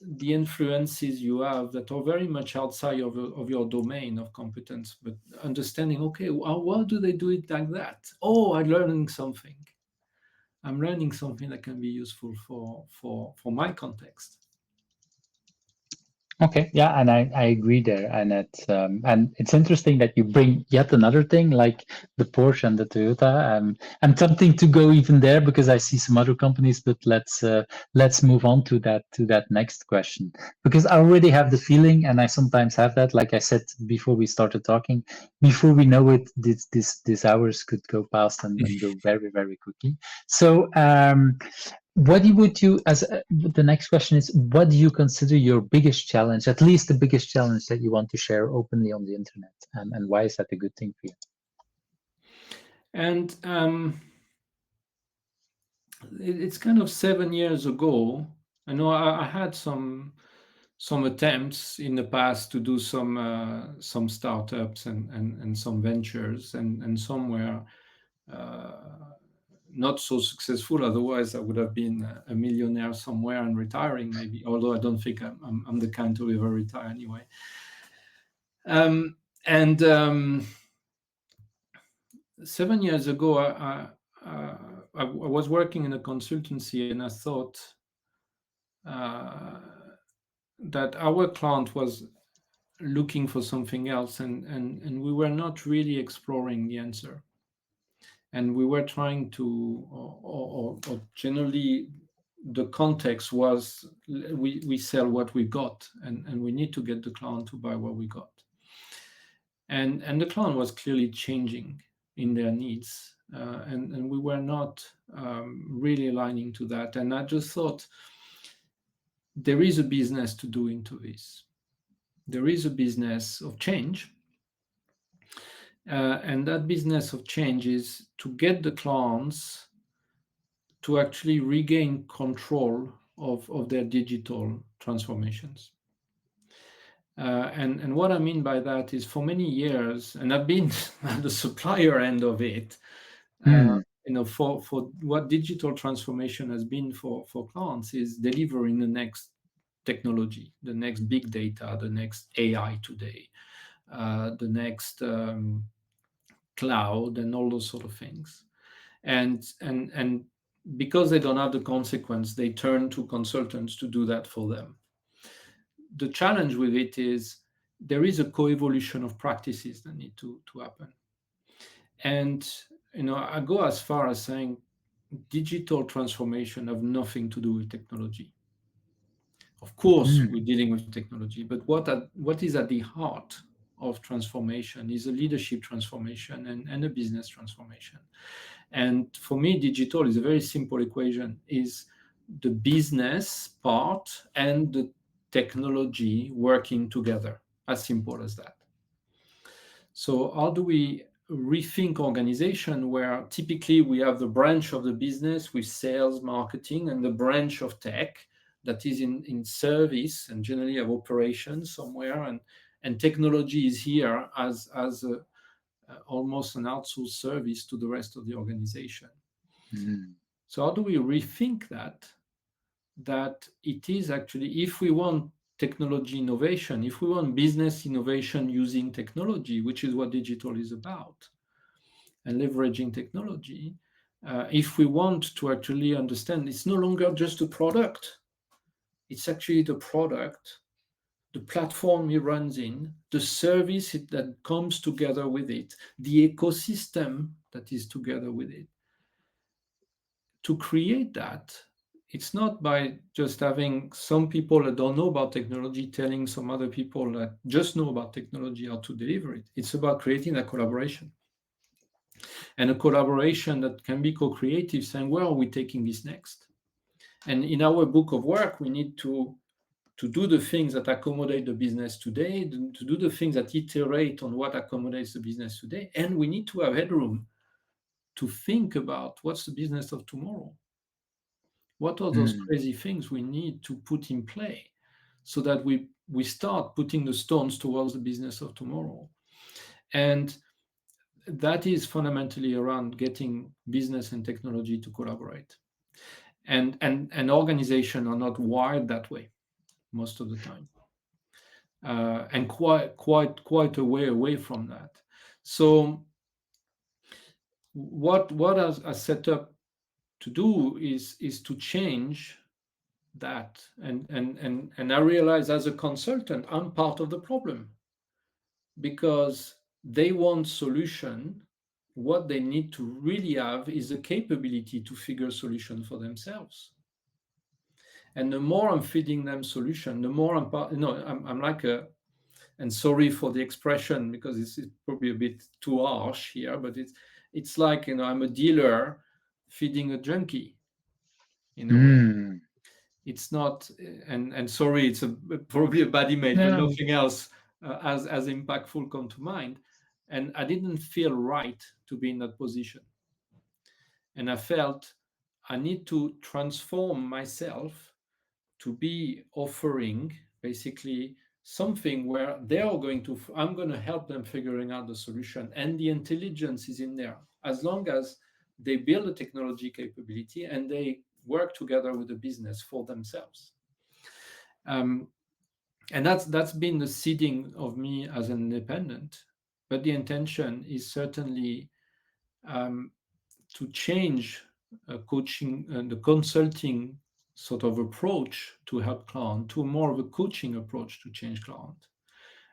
the influences you have that are very much outside of your domain of competence, but understanding, okay, why do they do it like that? Oh, I'm learning something. That can be useful for my context. Okay, yeah, and I agree there, and it's interesting that you bring yet another thing like the Porsche and the Toyota. I'm tempting to go even there because I see some other companies, but let's move on to that next question, because I already have the feeling, and I sometimes have that, like I said before we started talking, before we know it, these hours could go past and go very, very quickly. So what would you, as the next question is, what do you consider your biggest challenge, at least the biggest challenge that you want to share openly on the internet, and why is that a good thing for you? And it's kind of 7 years ago. I know I had some attempts in the past to do some startups and some ventures, and some were not so successful. Otherwise, I would have been a millionaire somewhere and retiring maybe. Although I don't think I'm the kind to ever retire anyway. And 7 years ago, I was working in a consultancy, and I thought that our client was looking for something else, and we were not really exploring the answer. And we were trying to, or generally, the context was we sell what we got, and we need to get the client to buy what we got. And the client was clearly changing in their needs, and we were not really aligning to that. And I just thought, there is a business to do into this. There is a business of change, and that business of change is to get the clients to actually regain control of their digital transformations. And what I mean by that is, for many years, and I've been at the supplier end of it, for what digital transformation has been for clients is delivering the next technology, the next big data, the next AI today, the next cloud, and all those sort of things. And because they don't have the consequence, they turn to consultants to do that for them. The challenge with it is there is a co-evolution of practices that need to happen. And I go as far as saying digital transformation have nothing to do with technology. Of course, we're dealing with technology, but what is at the heart of transformation is a leadership transformation and a business transformation. And for me, digital is a very simple equation: is the business part and the technology working together. As simple as that. So how do we rethink organization where typically we have the branch of the business with sales, marketing, and the branch of tech that is in service and generally have operations somewhere, and technology is here as almost an outsourced service to the rest of the organization. So how do we rethink that it is actually, if we want technology innovation, if we want business innovation using technology, which is what digital is about, and leveraging technology, if we want to actually understand it's no longer just a product, it's actually the product the platform he runs in, the service that comes together with it, the ecosystem that is together with it. To create that, it's not by just having some people that don't know about technology telling some other people that just know about technology how to deliver it. It's about creating a collaboration. And a collaboration that can be co-creative, saying, where are we taking this next? And in our book of work, we need to do the things that accommodate the business today, to do the things that iterate on what accommodates the business today. And we need to have headroom to think about what's the business of tomorrow. What are those crazy things we need to put in play so that we start putting the stones towards the business of tomorrow? And that is fundamentally around getting business and technology to collaborate. And organizations are not wired that way most of the time, and quite a way away from that. So what I set up to do is to change that, and I realize as a consultant I'm part of the problem, because they want solution. What they need to really have is the capability to figure a solution for themselves. And the more I'm feeding them solution, the more I'm like a, and sorry for the expression because it's probably a bit too harsh here, but it's like, I'm a dealer feeding a junkie in a way. It's not, and sorry, it's probably a bad image, but nothing else as impactful come to mind. And I didn't feel right to be in that position. And I felt I need to transform myself to be offering basically something where they are I'm going to help them figuring out the solution, and the intelligence is in there, as long as they build a technology capability and they work together with the business for themselves. And that's been the seeding of me as an independent. But the intention is certainly to change coaching and the consulting sort of approach to help client to more of a coaching approach to change client.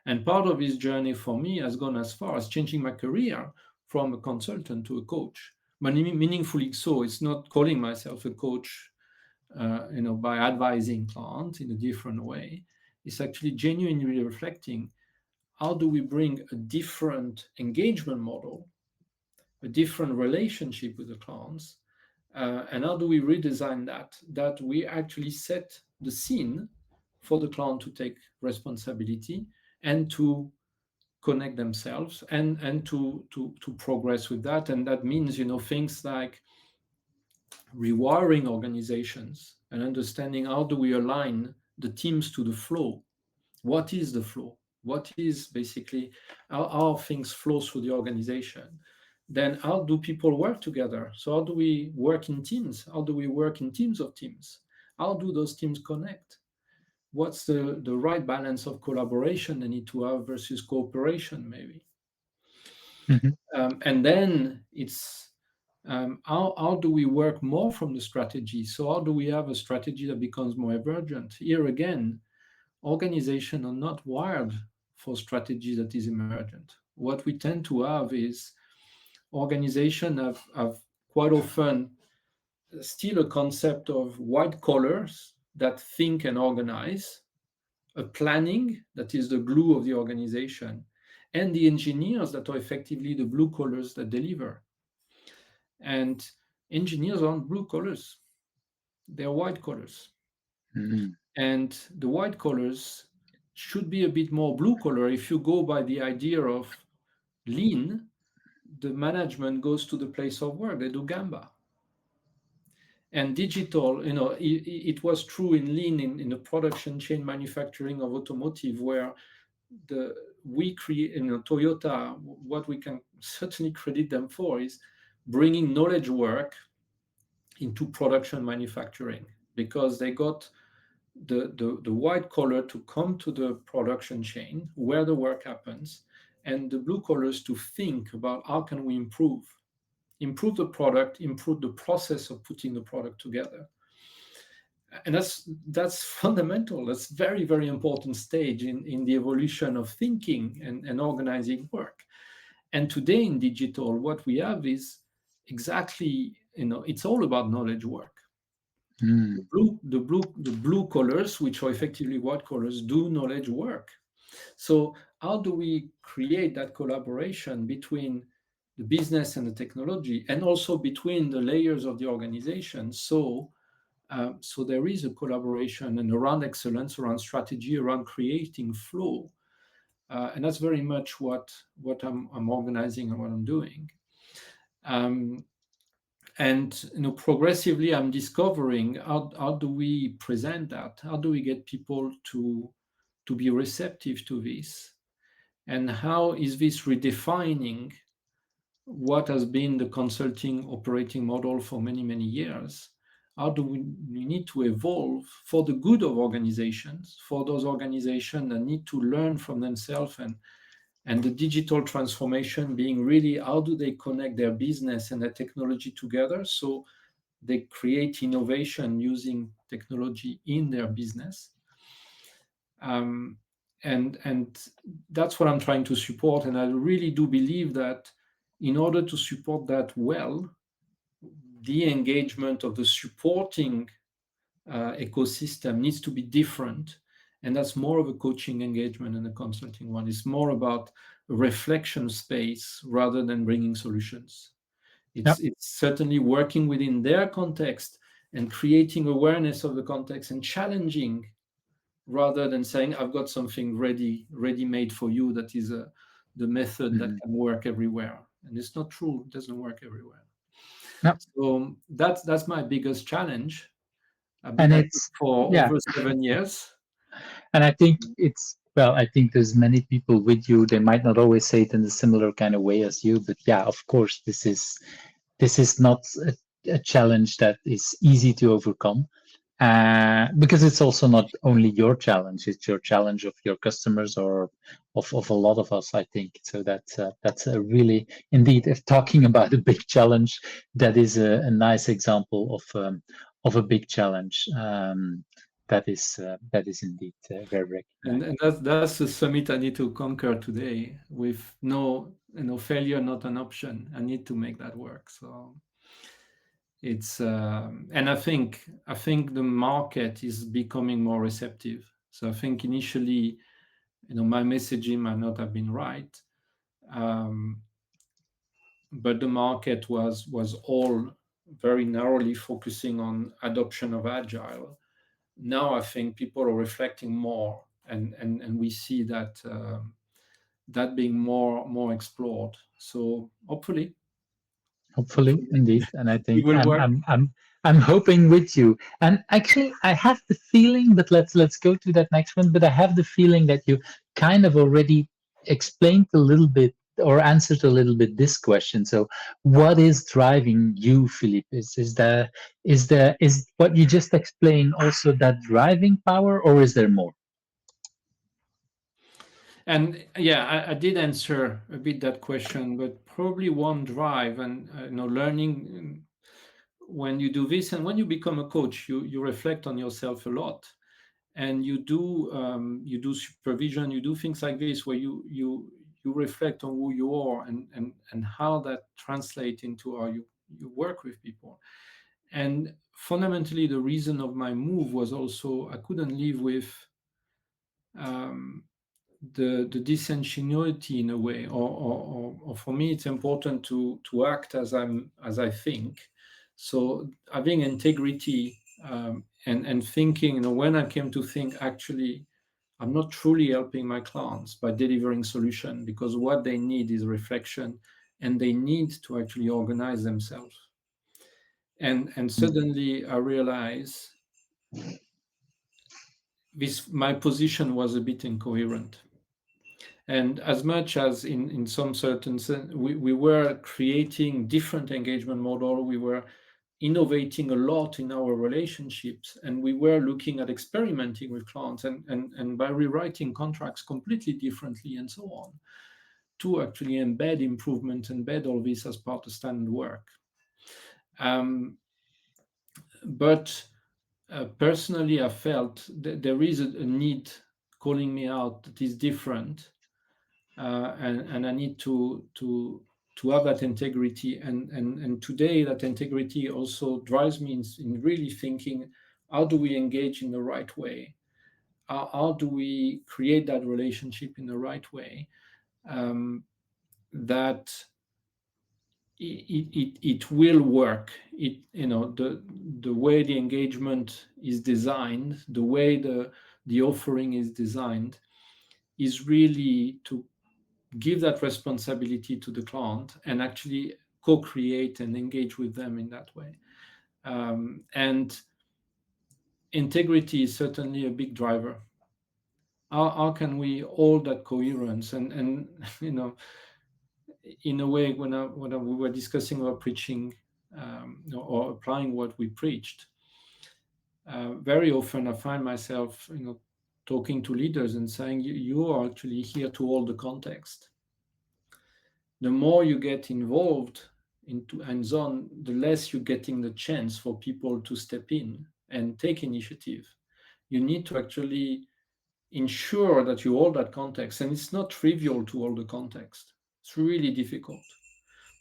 And part of this journey for me has gone as far as changing my career from a consultant to a coach, but meaningfully so. It's not calling myself a coach, by advising clients in a different way. It's actually genuinely reflecting how do we bring a different engagement model, a different relationship with the clients, and how do we redesign that we actually set the scene for the client to take responsibility and to connect themselves and to progress with that. And that means, things like rewiring organizations and understanding how do we align the teams to the flow. What is the flow? What is basically how things flow through the organization? Then how do people work together? So how do we work in teams? How do we work in teams of teams? How do those teams connect? What's the right balance of collaboration they need to have versus cooperation, maybe? And then it's how do we work more from the strategy? So how do we have a strategy that becomes more emergent? Here again, organizations are not wired for strategy that is emergent. What we tend to have is organizations have quite often still a concept of white collars that think and organize, a planning that is the glue of the organization, and the engineers that are effectively the blue collars that deliver. And engineers aren't blue collars, they're white collars. And the white collars should be a bit more blue collar. If you go by the idea of lean, the management goes to the place of work, they do Gamba. And digital, it was true in lean in the production chain manufacturing of automotive, where we create, Toyota, what we can certainly credit them for is bringing knowledge work into production manufacturing, because they got the white collar to come to the production chain where the work happens, and the blue collars to think about how can we improve the product, improve the process of putting the product together. And that's fundamental. That's very, very important stage in the evolution of thinking and organizing work. And today in digital, what we have is exactly, it's all about knowledge work. Mm. The blue collars, which are effectively white collars, do knowledge work. So how do we create that collaboration between the business and the technology, and also between the layers of the organization? So there is a collaboration and around excellence, around strategy, around creating flow, and that's very much what I'm organizing and what I'm doing. Um, and progressively, I'm discovering how do we present that? How do we get people to be receptive to this? And how is this redefining what has been the consulting operating model for many, many years? How do we need to evolve for the good of organizations, for those organizations that need to learn from themselves, and the digital transformation being really how do they connect their business and their technology together so they create innovation using technology in their business. Um, and that's what I'm trying to support. And I really do believe that in order to support that well, the engagement of the supporting ecosystem needs to be different. And that's more of a coaching engagement than a consulting one. It's more about a reflection space rather than bringing solutions. Yep. It's certainly working within their context and creating awareness of the context and challenging, rather than saying I've got something ready made for you that is the method that Mhm. can work everywhere. And it's not true. It doesn't work everywhere. Yep. So that's my biggest challenge. I've been And at it it's, for yeah, over 7 years. and I think it's, well, I think there's many people with you. They might not always say it in a similar kind of way as you, but yeah, of course, this is not a challenge that is easy to overcome. Because it's also not only your challenge; it's your challenge of your customers or of a lot of us, I think. So that's a really, indeed, if talking about a big challenge, that is a nice example of a big challenge. That is indeed very And, recognized. and that's the summit I need to conquer today with no, failure not an option. I need to make that work. So it's and I think the market is becoming more receptive. So I think initially, my messaging might not have been right, um, but the market was all very narrowly focusing on adoption of agile. Now I think people are reflecting more, and we see that that being more explored. So Hopefully, hopefully indeed, and I it think will I'm work. I'm I'm I'm hoping with you. And actually, I have the feeling, but let's go to that next one. But I have the feeling that you kind of already explained a little bit or answered a little bit this question. So, what is driving you, Philippe? Is what you just explained also that driving power, or is there more? And yeah, I did answer a bit that question, but probably one drive and learning. When you do this and when you become a coach, you reflect on yourself a lot, and you do supervision, you do things like this where you reflect on who you are and how that translates into how you work with people. And fundamentally, the reason of my move was also I couldn't live with um, the disingenuity in a way, or for me, it's important to act as I think. So having integrity, and thinking, when I came to think, actually, I'm not truly helping my clients by delivering solution, because what they need is reflection, and they need to actually organize themselves. And suddenly I realize this my position was a bit incoherent. And as much as in some certain sense, we were creating different engagement model, we were innovating a lot in our relationships, and we were looking at experimenting with clients and by rewriting contracts completely differently and so on, to actually embed improvement, embed all this as part of standard work. Um, but personally, I felt that there is a need calling me out that is different, and I need to have that integrity. And today, that integrity also drives me in really thinking, how do we engage in the right way? How do we create that relationship in the right way? That it will work. The way the engagement is designed, the way the offering is designed, is really to give that responsibility to the client and actually co-create and engage with them in that way. And integrity is certainly a big driver. How can we hold that coherence? And in a way, when we were discussing about preaching, or applying what we preached, very often I find myself, talking to leaders and saying, you are actually here to hold the context. The more you get involved into hands-on, the less you're getting the chance for people to step in and take initiative. You need to actually ensure that you hold that context, and it's not trivial to hold the context. It's really difficult.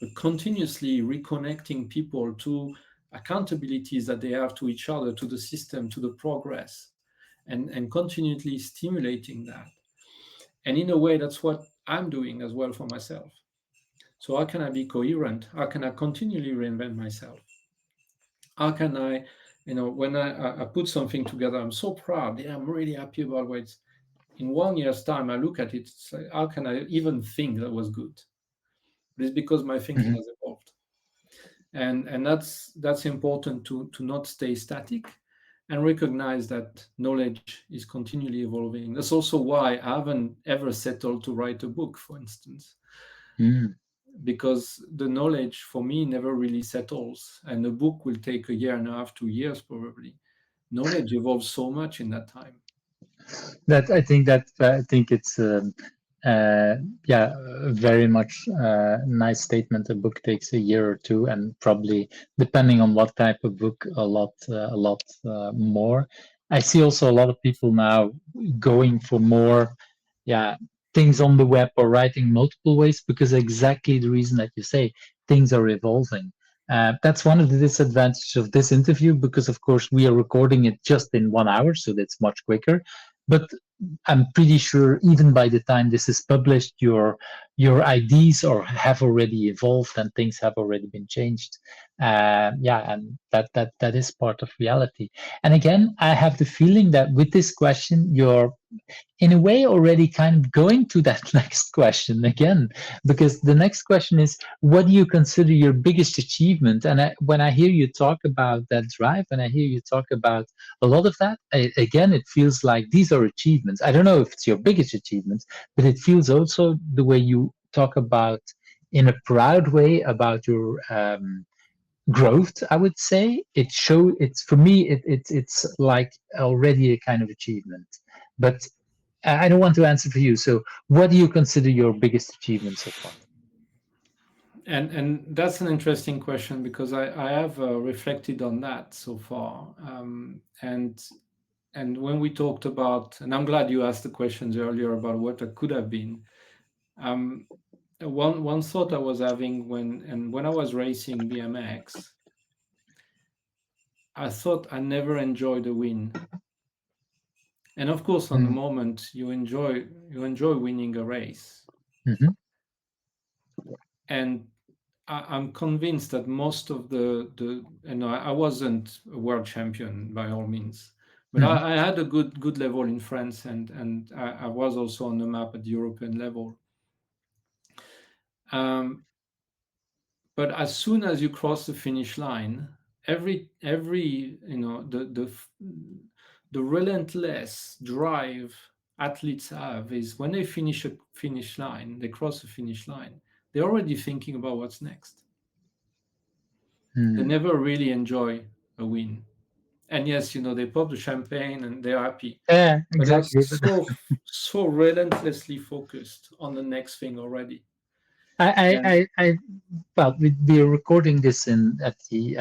But continuously reconnecting people to accountabilities that they have to each other, to the system, to the progress, and continually stimulating that. And in a way, that's what I'm doing as well for myself. So how can I be coherent? How can I continually reinvent myself? How can I, when I put something together, I'm so proud. Yeah, I'm really happy about what it's. In 1 year's time, I look at it, it's like, how can I even think that was good? But it's because my thinking Mhm. has evolved. And that's important to not stay static and recognize that knowledge is continually evolving. That's also why I haven't ever settled to write a book, for instance, Mm. because the knowledge for me never really settles, and a book will take a year and a half, 2 years probably. Knowledge evolves so much in that time. That I think it's uh, yeah, very much nice statement. A book takes a year or two, and probably depending on what type of book, a lot more. I see also a lot of people now going for more, yeah, things on the web or writing multiple ways because exactly the reason that you say things are evolving. That's one of the disadvantages of this interview because, of course, we are recording it just in 1 hour, so that's much quicker. But I'm pretty sure even by the time this is published, your ideas or have already evolved and things have already been changed. Yeah, and that is part of reality. And again, I have the feeling that with this question, you're in a way already kind of going to that next question again, because the next question is, what do you consider your biggest achievement? And when I hear you talk about that drive, and I hear you talk about a lot of that, again, it feels like these are achievements. I don't know if it's your biggest achievements, but it feels also the way you talk about in a proud way about your growth. I would say it's for me it's like already a kind of achievement. But I don't want to answer for you. So, what do you consider your biggest achievement so far? And that's an interesting question, because I have reflected on that so far. And when we talked about, and I'm glad you asked the questions earlier about what it could have been. Um, one thought I was having when I was racing BMX, I thought I never enjoyed a win. And of course, on the Mm. moment, you enjoy winning a race. Mhm. And I'm convinced that most of I wasn't a world champion by all means, but Mhm. I had a good level in France, and I was also on the map at the European level. Um, but as soon as you cross the finish line, every the relentless drive athletes have is when they finish a finish line, they cross the finish line, they're already thinking about what's next. They Mm. never really enjoy a win. And yes, they pop the champagne and they're happy, Yeah, but they're exactly. But so relentlessly focused on the next thing already. And well, we're recording this at the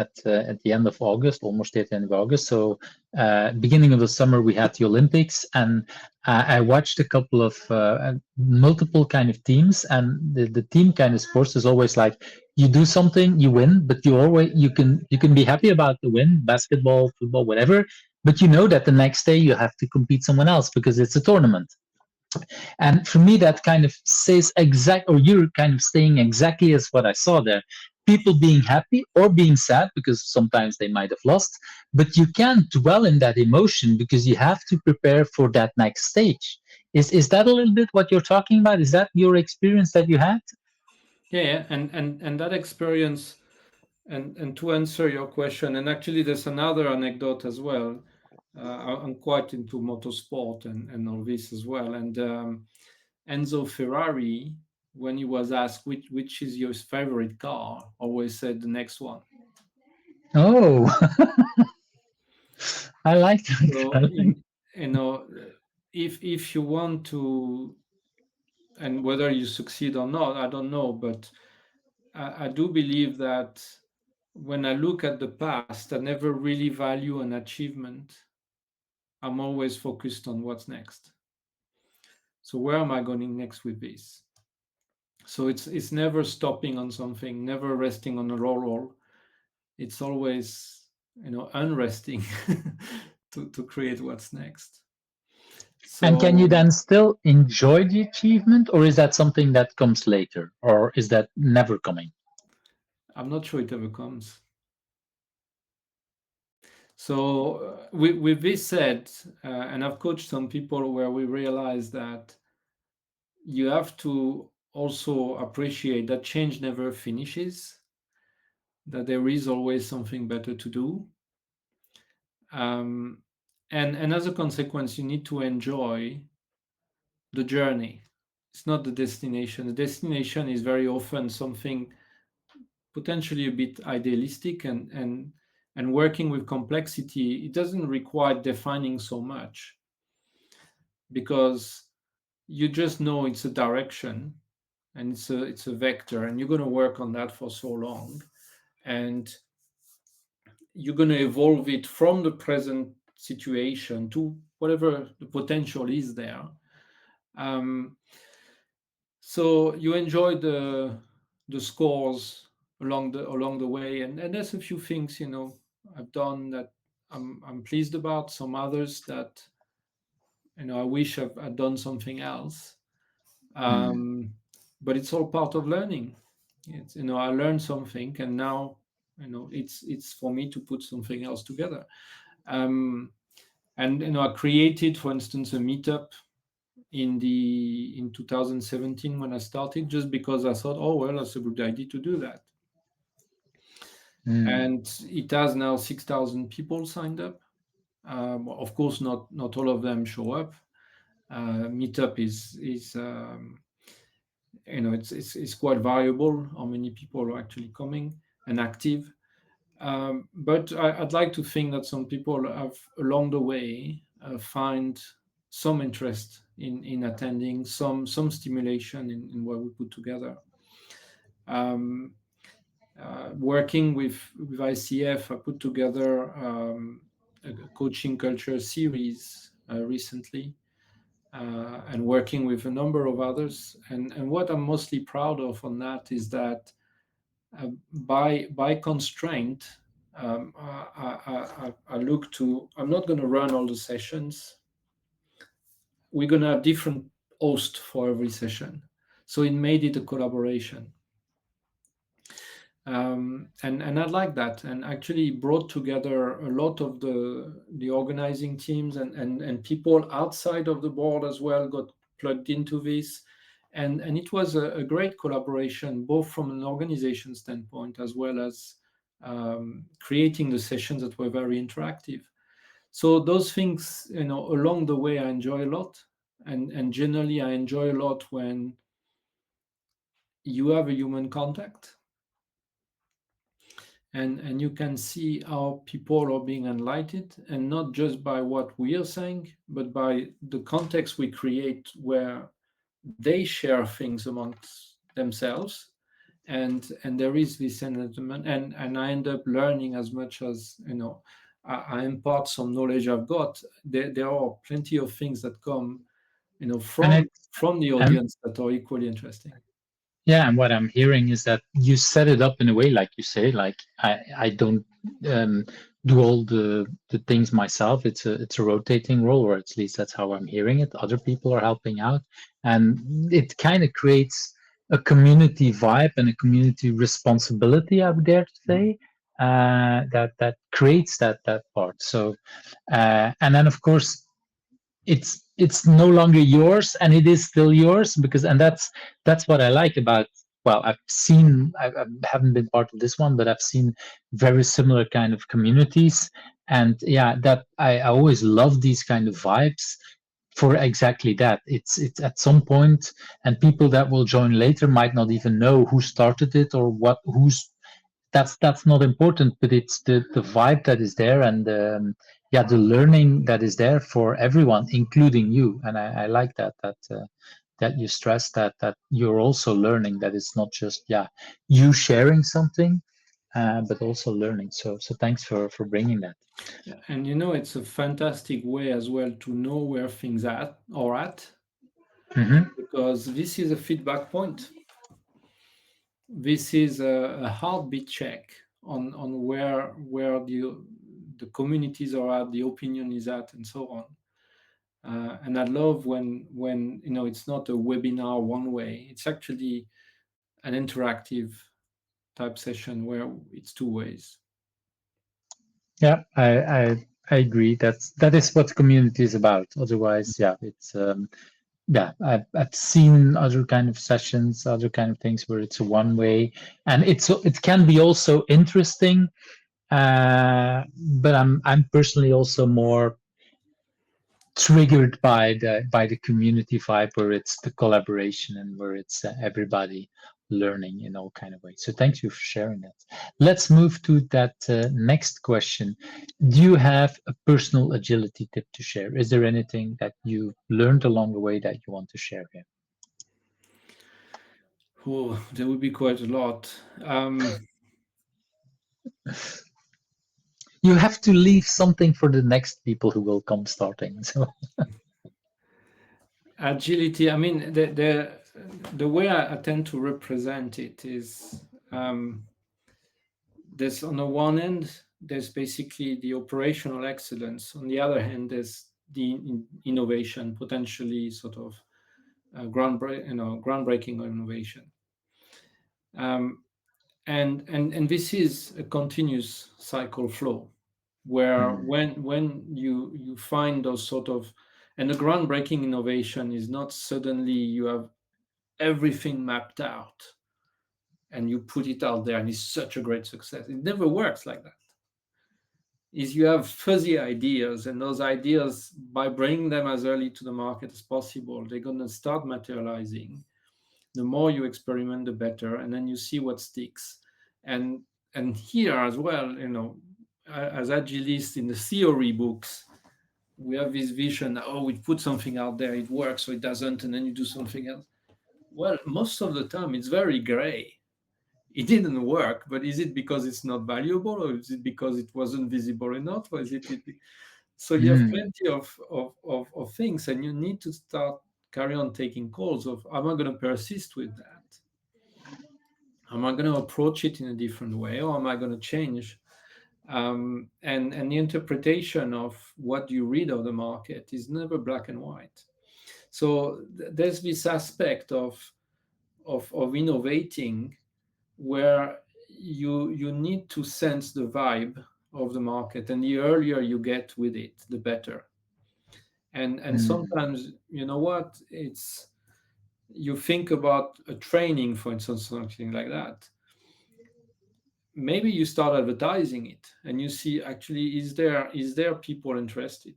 end of August, almost at the end of August. So, beginning of the summer, we had the Olympics, and I watched a couple of multiple kind of teams, and the team kind of sports is always like you do something, you win, but you can be happy about the win, basketball, football, whatever, but you know that the next day you have to compete someone else because it's a tournament. And for me, that kind of says or you're kind of saying exactly as what I saw there. People being happy or being sad because sometimes they might have lost, but you can't dwell in that emotion because you have to prepare for that next stage. Is that a little bit what you're talking about? Is that your experience that you had? Yeah, and that experience, and to answer your question, and actually there's another anecdote as well. I'm quite into motorsport and all this as well. And Enzo Ferrari, when he was asked which is your favorite car, always said the next one. Oh, I like that. I So like. you know, if you want to, and whether you succeed or not, I don't know, but I do believe that when I look at the past, I never really value an achievement. I'm always focused on what's next. So where am I going next with this? So it's never stopping on something, never resting on a laurel. It's always unresting to create what's next. And can you So then still enjoy the achievement, or is that something that comes later, or is that never coming? I'm not sure it ever comes. So with this said, and I've coached some people where we realize that you have to also appreciate that change never finishes, that there is always something better to do. Um, and as a consequence, you need to enjoy the journey. It's not the destination. The destination is very often something potentially a bit idealistic, and working with complexity, it doesn't require defining so much, because you just know it's a direction, and it's a vector, and you're going to work on that for so long, and you're going to evolve it from the present situation to whatever the potential is there. um, so you enjoy the scores along the way, and there's a few things I've done that I'm pleased about, some others that I wish I'd done something else. um, but it's all part of learning. It's I learned something, and now it's for me to put something else together. um, and I created, for instance, a meetup in 2017 when I started, just because I thought, oh well, that's a good idea to do that. Mm. And it has now 6,000 people signed up. Of course, not all of them show up. Meetup is it's quite variable how many people are actually coming and active. But I'd like to think that some people have along the way find some interest in attending, some stimulation in what we put together. Um, Working with ICF, I put together a coaching culture series recently, and working with a number of others. And what I'm mostly proud of on that is that by constraint, I look to, I'm not going to run all the sessions. We're going to have different hosts for every session. So it made it a collaboration. And I like that, and actually brought together a lot of the organizing teams, and people outside of the board as well got plugged into this, and it was a great collaboration, both from an organization standpoint as well as creating the sessions that were very interactive. So those things, along the way, I enjoy a lot, and generally I enjoy a lot when you have a human contact, and you can see how people are being enlightened, and not just by what we are saying, but by the context we create where they share things amongst themselves, and there is this enlightenment, and I end up learning as much as, I impart some knowledge I've got. There are plenty of things that come, And from the and audience that are equally interesting. yeah, and what I'm hearing is that you set it up in a way, like you say, like I don't um, do all the things myself. It's a rotating role, or at least that's how I'm hearing it. Other people are helping out, and it kind of creates a community vibe and a community responsibility, I would dare to say, that creates that part. So, and then of course it's no longer yours, and it is still yours, because and that's what I like about, well, I haven't been part of this one, but I've seen very similar kind of communities. And yeah, that I always love these kind of vibes for exactly that. It's at some point, and people that will join later might not even know who started it or what who's that's not important, but it's the vibe that is there, and yeah, the learning that is there for everyone, including you. And I like that you stress that you're also learning, that it's not just, yeah, you sharing something, but also learning. So thanks for bringing that. Yeah, and it's a fantastic way as well to know where things are at, Hmm. because this is a feedback point. This is a heartbeat check on where the communities are at, the opinion is at, and so on. And I love when it's not a webinar one way. It's actually an interactive type session where it's two ways. Yeah, I agree. That is what community is about. Otherwise, yeah, it's yeah, I've seen other kind of sessions, other kind of things where it's a one way, and it can be also interesting. But I'm personally also more triggered by the community vibe, where it's the collaboration and where it's everybody learning in all kind of ways. So thank you for sharing that. Let's move to that next question. Do you have a personal agility tip to share? Is there anything that you learned along the way that you want to share here? Oh, there would be quite a lot. You have to leave something for the next people who will come starting. So Agility. I mean, the way I tend to represent it is, there's, on the one end, there's basically the operational excellence. On the other hand, there's the innovation, potentially sort of groundbreaking innovation. Um, and this is a continuous cycle flow, where mm, when you find those sort of, and the groundbreaking innovation is not suddenly you have everything mapped out and you put it out there and it's such a great success. It never works like that. Is you have fuzzy ideas, and those ideas, by bringing them as early to the market as possible, they're going to start materializing. The more you experiment, the better, and then you see what sticks. And here as well, as agilists in the theory books, we have this vision, oh, we put something out there, it works, or it doesn't, and then you do something else. Well, most of the time it's very gray. It didn't work, but is it because it's not valuable, or is it because it wasn't visible enough, or is it? So you have mm, plenty of things, and you need to start carry on taking calls of, am I going to persist with that? Am I going to approach it in a different way, or am I going to change? And the interpretation of what you read of the market is never black and white. So there's this aspect of innovating, where you need to sense the vibe of the market, and the earlier you get with it, the better. And mm, sometimes, you know what, it's, you think about a training, for instance, something like that. Maybe you start advertising it and you see, actually, is there people interested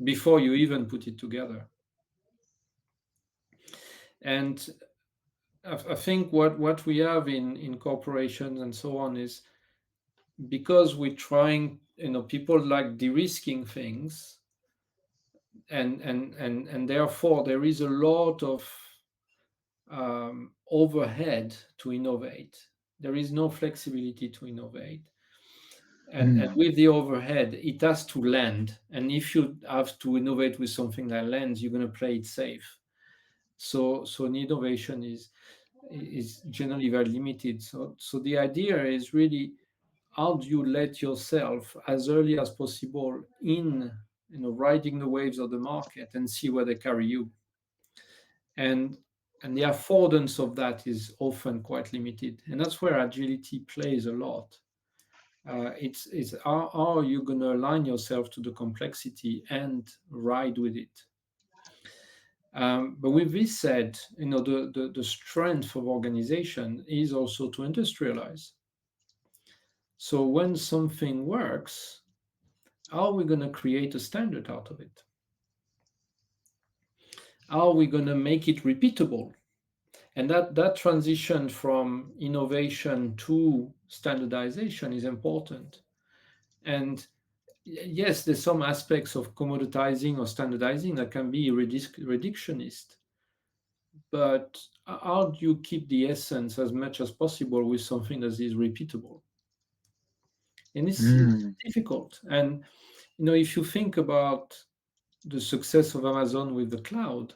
before you even put it together. And I think what we have in corporations and so on is, because we're trying, people like de-risking things, and therefore there is a lot of overhead to innovate. There is no flexibility to innovate. And with the overhead, it has to land. And if you have to innovate with something that lands, you're going to play it safe. So an innovation is generally very limited. So the idea is really, how do you let yourself as early as possible in, riding the waves of the market and see where they carry you. And the affordance of that is often quite limited. And that's where agility plays a lot. It's how are you going to align yourself to the complexity and ride with it. But with this said, the strength of organization is also to industrialize. So when something works, how are we going to create a standard out of it? How are we going to make it repeatable? And that transition from innovation to standardization is important. And yes, there's some aspects of commoditizing or standardizing that can be reductionist. But how do you keep the essence as much as possible with something that is repeatable? And it's difficult. And if you think about the success of Amazon with the cloud,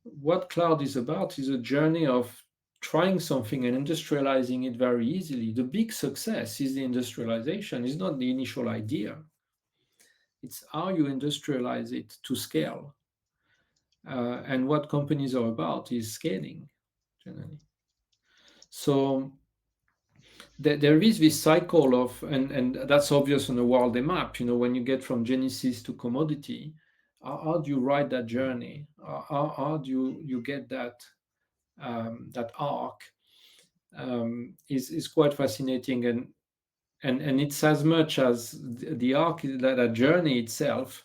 what cloud is about is a journey of trying something and industrializing it very easily. The big success is the industrialization, it's not the initial idea. It's how you industrialize it to scale. And what companies are about is scaling, generally. So there is this cycle of, and that's obvious on the Wardley map, when you get from Genesis to commodity, how do you ride that journey? How do you get that arc? Is quite fascinating, and it's as much as the arc, that journey itself,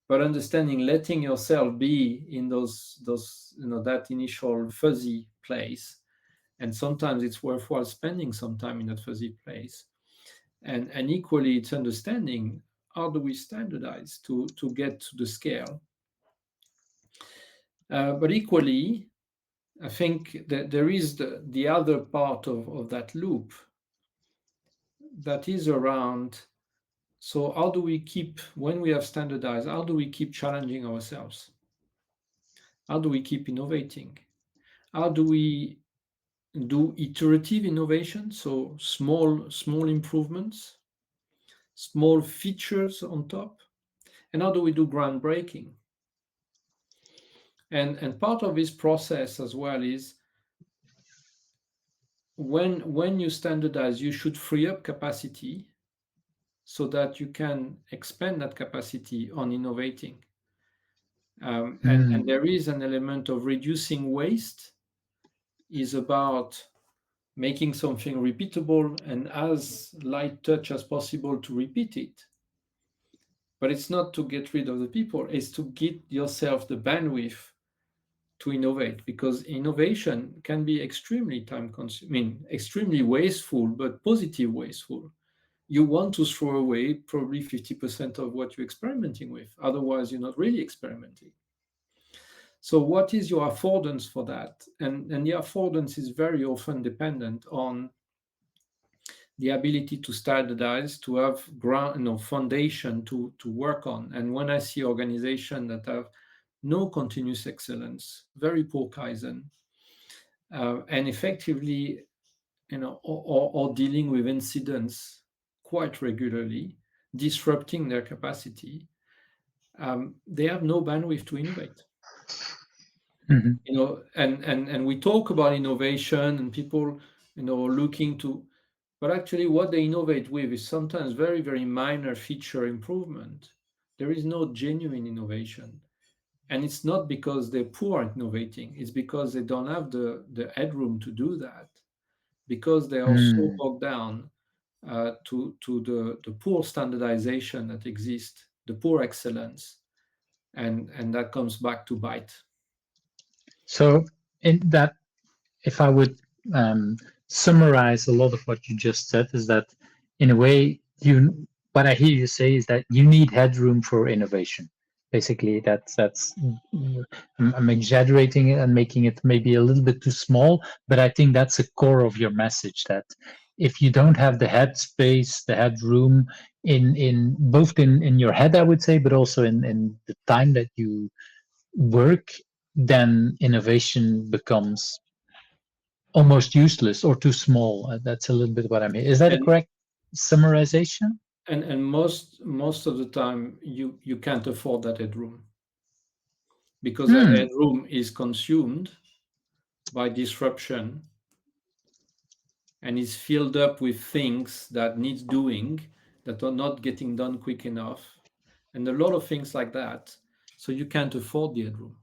but understanding, letting yourself be in those that initial fuzzy place. And sometimes it's worthwhile spending some time in that fuzzy place. And equally, it's understanding, how do we standardize to get to the scale? But equally, I think that there is the other part of that loop that is around, so how do we keep, when we have standardized, how do we keep challenging ourselves? How do we keep innovating? How do we do iterative innovation, so small improvements, small features on top? And how do we do groundbreaking? And part of this process as well is, when you standardize, you should free up capacity so that you can expand that capacity on innovating. And there is an element of reducing waste, is about making something repeatable and as light touch as possible to repeat it. But it's not to get rid of the people, it's to get yourself the bandwidth to innovate, because innovation can be extremely time consuming, extremely wasteful, but positive wasteful. You want to throw away probably 50% of what you're experimenting with. Otherwise, you're not really experimenting. So what is your affordance for that? And the affordance is very often dependent on the ability to standardize, to have foundation to work on. And when I see organizations that have no continuous excellence, very poor Kaizen, and effectively, or dealing with incidents quite regularly, disrupting their capacity, they have no bandwidth to innovate. And we talk about innovation and people, looking to, but actually what they innovate with is sometimes very, very minor feature improvement. There is no genuine innovation. And it's not because they're poor at innovating, it's because they don't have the headroom to do that, because they are so bogged down to the poor standardization that exists, the poor excellence, and that comes back to bite. So, in that, if I would summarize a lot of what you just said, is that in a way, what I hear you say is that you need headroom for innovation. Basically, I'm exaggerating it and making it maybe a little bit too small, but I think that's the core of your message, that if you don't have the headspace, the headroom in both in your head, I would say, but also in the time that you work, then innovation becomes almost useless or too small. That's a little bit what I mean. Is that a and correct summarization? and most of the time you can't afford that headroom, because that Hmm. headroom is consumed by disruption and is filled up with things that needs doing, that are not getting done quick enough, and a lot of things like that. So you can't afford the headroom,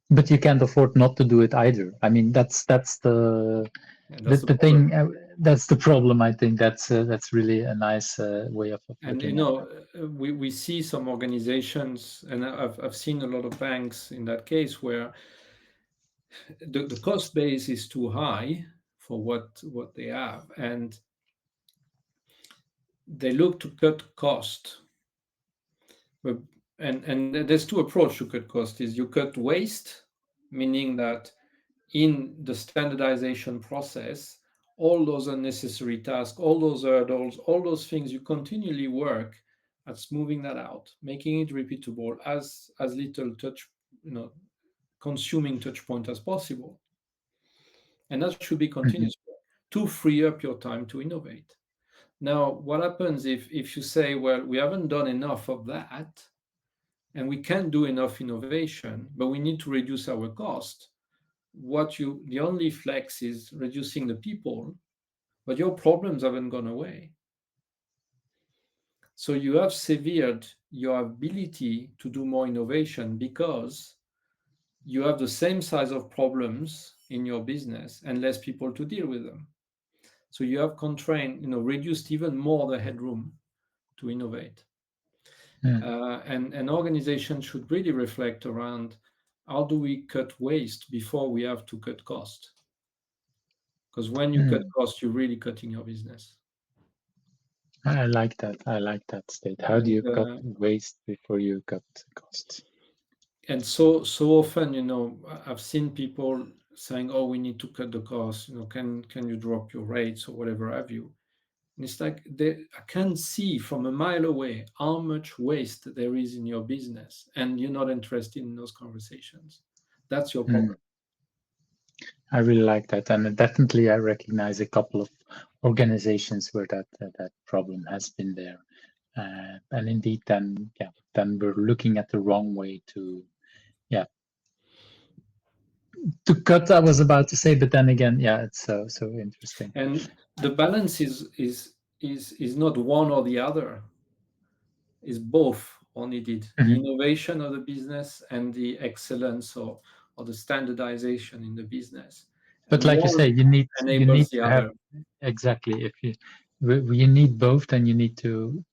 But you can't afford not to do it either. I mean, that's and that's the the problem. thing. That's the problem. I think that's really a nice way of And looking at that. we see some organizations, and I've seen a lot of banks in that case, where the cost base is too high for what they have, and they look to cut cost. But, and there's two approach to cut cost: is you cut waste, meaning that in the standardization process, all those unnecessary tasks, all those hurdles, all those things, you continually work at smoothing that out, making it repeatable, as little touch, consuming touch point as possible. And that should be Mhm. continuous to free up your time to innovate. Now, what happens if you say, well, we haven't done enough of that, and we can't do enough innovation, but we need to reduce our cost? The only flex is reducing the people, but your problems haven't gone away. So you have severed your ability to do more innovation, because you have the same size of problems in your business and less people to deal with them. So you have constrained, reduced even more the headroom to innovate. Mm, And an organization should really reflect around, how do we cut waste before we have to cut cost? Because when you cut mm. cost, you're really cutting your business. I like that. I like that state. How do And you cut waste before you cut costs? so often, I've seen people saying, "Oh, we need to cut the cost. Can you drop your rates or whatever have you?" And it's like I can see from a mile away how much waste there is in your business, and you're not interested in those conversations. That's your Mm, problem. I really like that, and definitely I recognize a couple of organizations where that problem has been there. And indeed, then yeah, then we're looking at the wrong way to yeah to cut. I was about to say, but then again, yeah, it's so interesting. And the balance is not one or the other. Is both are needed: the Mhm. innovation of the business and the excellence, or the standardization in the business. But And like you say, one you enables need the to have other. exactly if you need both, then you need to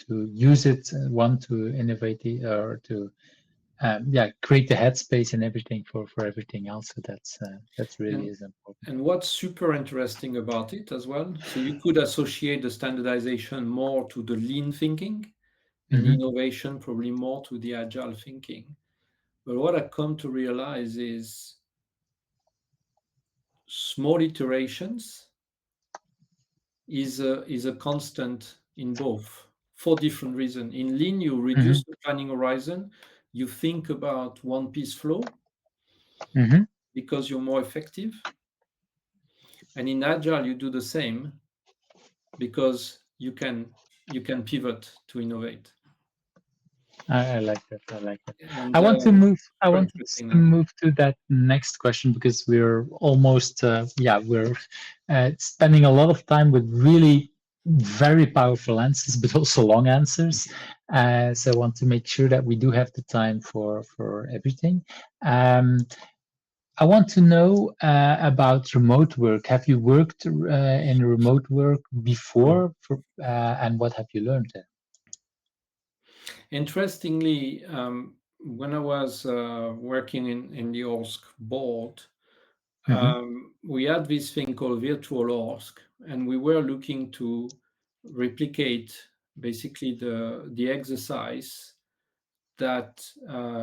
use it one to innovate or to yeah create the headspace and everything for everything else. So that's really And is important. and what's super interesting about it as well, so you could associate the standardization more to the lean thinking, and Hmm. innovation probably more to the agile thinking. But what I come to realize is small iterations is a constant in both, for different reasons. In lean, you Hmm. reduce the planning horizon, you think about one piece flow Hmm. because you're more effective. And in agile, you do the same because you can pivot to innovate. I like that. I like that. And I want to move. I super wanted interesting to now. move to that next question because we're almost yeah we're spending a lot of time with really very powerful answers, but also long answers. So I want to make sure that we do have the time for everything. Um, I want to know about remote work. Have you worked in remote work No. before, and what have you learned there? Interestingly, when I was working in the ORSC board, Hmm. we had this thing called virtual ORSC, and we were looking to replicate basically the exercise that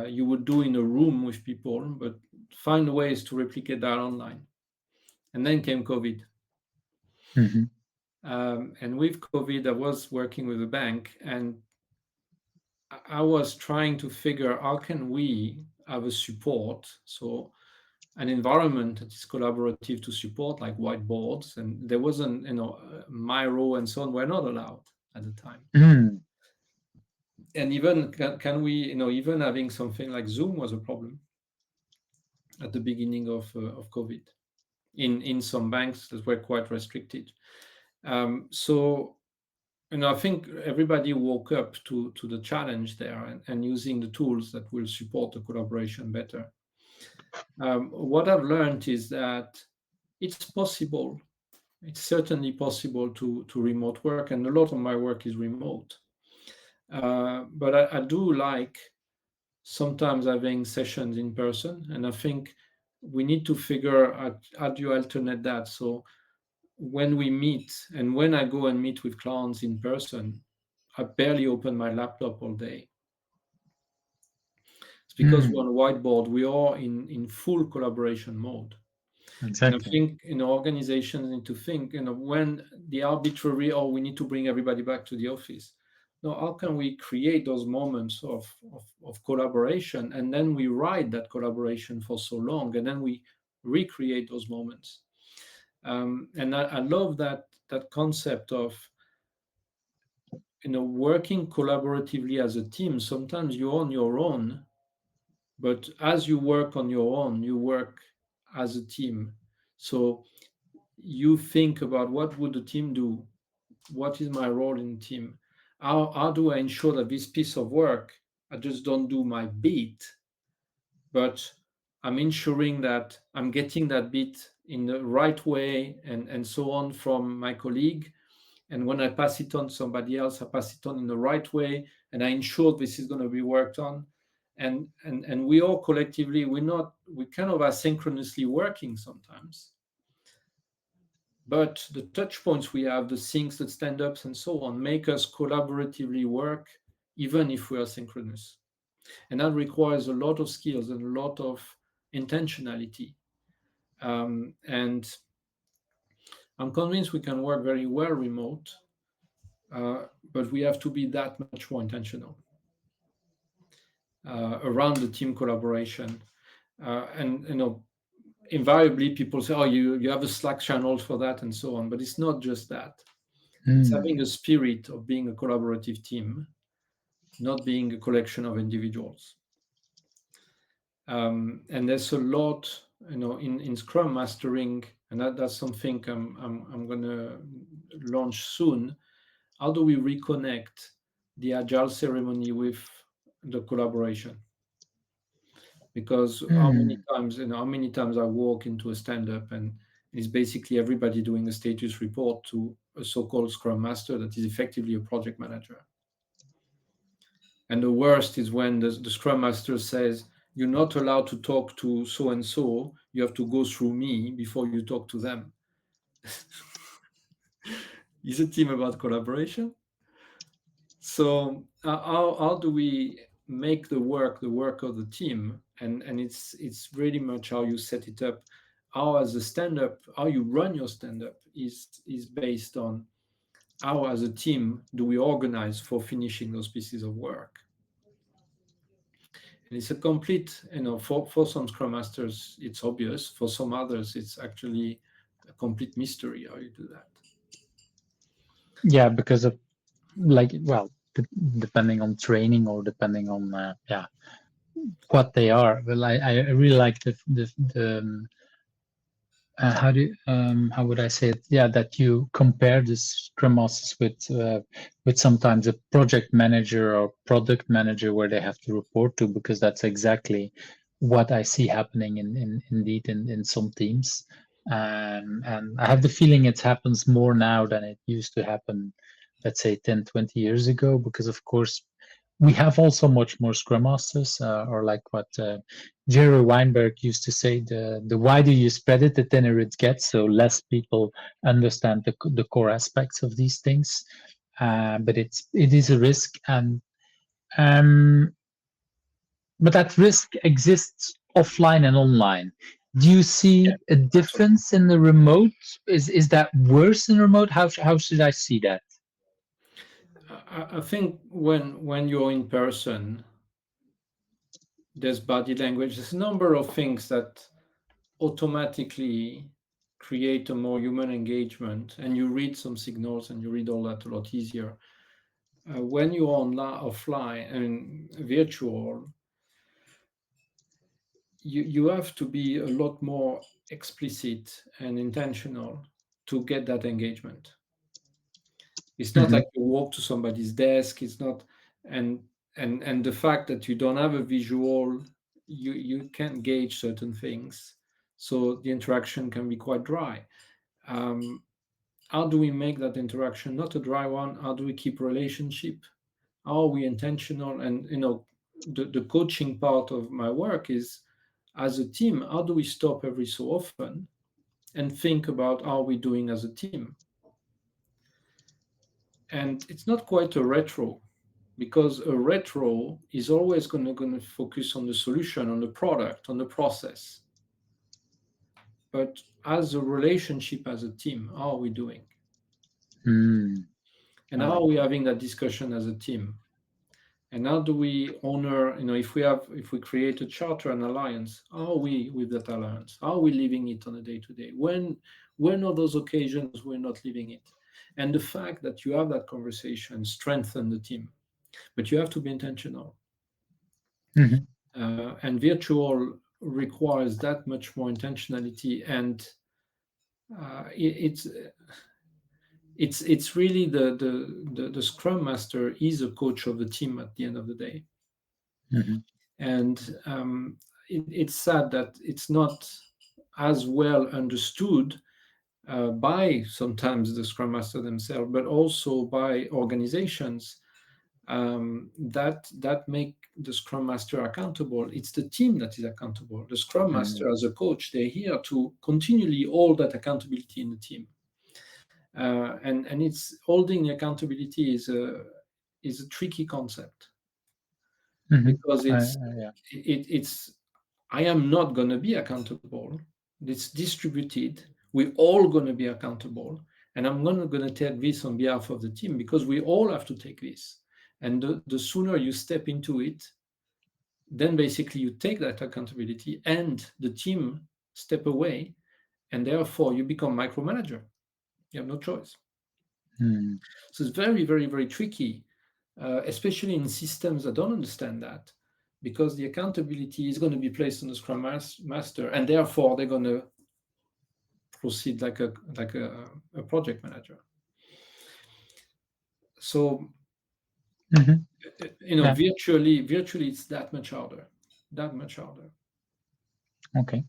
you would do in a room with people, but find ways to replicate that online. And then came COVID. And with COVID, I was working with a bank, and I was trying to figure how can we have a support, so an environment that is collaborative to support, like whiteboards, and there wasn't, Miro and so on were not allowed at the time. And even can we, even having something like Zoom was a problem at the beginning of COVID in some banks that were quite restricted. So I think everybody woke up to the challenge there, and using the tools that will support the collaboration better. What I've learned is that it's possible. It's certainly possible to remote work, and a lot of my work is remote. But I do like sometimes having sessions in person, and I think we need to figure out how do you alternate that. So when we meet, and when I go and meet with clients in person, I barely open my laptop all day. It's because we're on a whiteboard, we are in full collaboration mode. And I think organizations need to think, when the arbitrary, oh, we need to bring everybody back to the office. No, how can we create those moments of collaboration, and then we ride that collaboration for so long, and then we recreate those moments. And I love that concept of working collaboratively as a team. Sometimes you're on your own, but as you work on your own, you work as a team. So you think about, what would the team do? What is my role in the team? How do I ensure that this piece of work, I just don't do my bit, but I'm ensuring that I'm getting that bit in the right way, and so on, from my colleague. And when I pass it on to somebody else, I pass it on in the right way, and I ensure this is going to be worked on. And we all collectively, we kind of asynchronously working sometimes. But the touch points we have, the things, that stand-ups and so on, make us collaboratively work, even if we are synchronous. And that requires a lot of skills and a lot of intentionality. And I'm convinced we can work very well remote, but we have to be that much more intentional around the team collaboration. And invariably people say, oh, you have a Slack channel for that and so on, but it's not just that. It's having a spirit of being a collaborative team, not being a collection of individuals. And there's a lot, in Scrum mastering, and that's something I'm going to launch soon. How do we reconnect the agile ceremony with the collaboration? Because how many times I walk into a stand-up, and it's basically everybody doing a status report to a so-called Scrum master that is effectively a project manager. And the worst is when the Scrum master says, you're not allowed to talk to so-and-so, you have to go through me before you talk to them. Is a team about collaboration? So how do we make the work of the team? And it's really much how you set it up. How, as a stand-up, how you run your stand-up is based on how, as a team, do we organize for finishing those pieces of work. And it's a complete, for some Scrum Masters, it's obvious. For some others, it's actually a complete mystery how you do that. Yeah, because of depending on training or depending on what they are. Well, I really like the how would I say it? Yeah, that you compare the Scrum Masters with sometimes a project manager or product manager where they have to report to, because that's exactly what I see happening indeed in some teams. And I have the feeling it happens more now than it used to happen, let's say 10, 20 years ago, because of course we have also much more Scrum Masters, or like what Jerry Weinberg used to say, the wider you spread it, the thinner it gets, so less people understand the core aspects of these things. But it is a risk, and but that risk exists offline and online. Do you see Yeah, a absolutely. difference in the remote? Is that worse in remote? How should I see that? I think when you're in person, there's body language. There's a number of things that automatically create a more human engagement, and you read some signals and you read all that a lot easier. When you're online, offline, and virtual, you have to be a lot more explicit and intentional to get that engagement. It's not Hmm. like you walk to somebody's desk. It's not, and and the fact that you don't have a visual, you can't gauge certain things, so the interaction can be quite dry. Um, how do we make that interaction not a dry one? How do we keep relationship? How are we intentional? And the coaching part of my work is, as a team, how do we stop every so often and think about how we're doing as a team? And it's not quite a retro, because a retro is always going to focus on the solution, on the product, on the process. But as a relationship, as a team, how are we doing? Mm, And I how like are we that. having that discussion as a team? And how do we honor, if we create a charter and alliance, how are we with that alliance? How are we living it on a day to day? When are those occasions we're not living it? And the fact that you have that conversation strengthen the team, but you have to be intentional. Hmm. And virtual requires that much more intentionality, and it's really the scrum master is a coach of the team at the end of the day. Hmm. And it's sad that it's not as well understood by sometimes the scrum master themselves, but also by organizations that make the scrum master accountable. It's the team that is accountable. The scrum master, as a coach, they're here to continually hold that accountability in the team. And it's holding accountability is a tricky concept, Hmm. because Yeah. it's I am not going to be accountable. It's distributed. We're all going to be accountable, and I'm going to take this on behalf of the team, because we all have to take this. And the sooner you step into it, then basically you take that accountability, and the team step away, and therefore you become micromanager. You have no choice. Mm, So it's very, very, very tricky, especially in systems that don't understand that, because the accountability is going to be placed on the Scrum Master, and therefore they're going to proceed like a project manager. So hmm. Yeah. virtually it's that much harder, that much harder. Okay.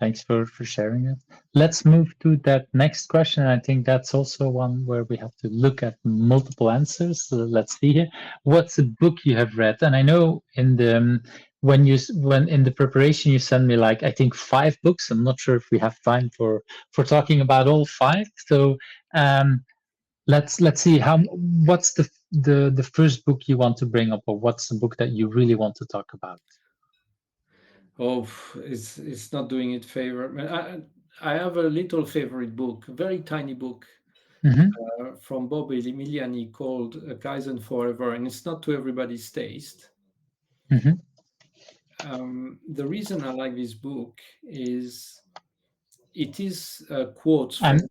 Thanks for sharing it. Let's move to that next question. I think that's also one where we have to look at multiple answers. So let's see here. What's a book you have read? And I know in the when in the preparation you sent me like I think 5 books. I'm not sure if we have time for talking about all 5. So let's see how what's the first book you want to bring up, or what's the book that you really want to talk about? Oh, it's not doing it favor. I have a little favorite book, a very tiny book, Hmm. from Bob Emiliani, called Kaizen Forever, and it's not to everybody's taste. Hmm. The reason I like this book is it is quotes from And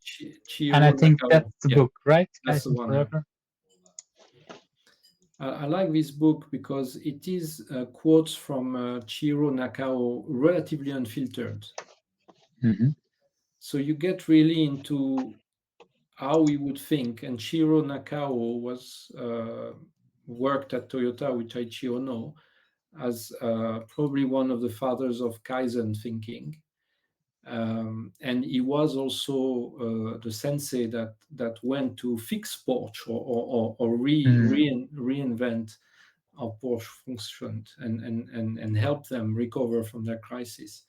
and I Chiro think Nakao. that's the Yeah, book, right? that's the Kaizen one. Yeah, Forever. I like this book because it is quotes from Chiro Nakao, relatively unfiltered. Hmm. So you get really into how we would think. And Chiro Nakao was worked at Toyota, which I know, as probably one of the fathers of Kaizen thinking. And he was also the sensei that went to fix Porsche, Mm, reinvent how Porsche functioned, and help them recover from their crisis.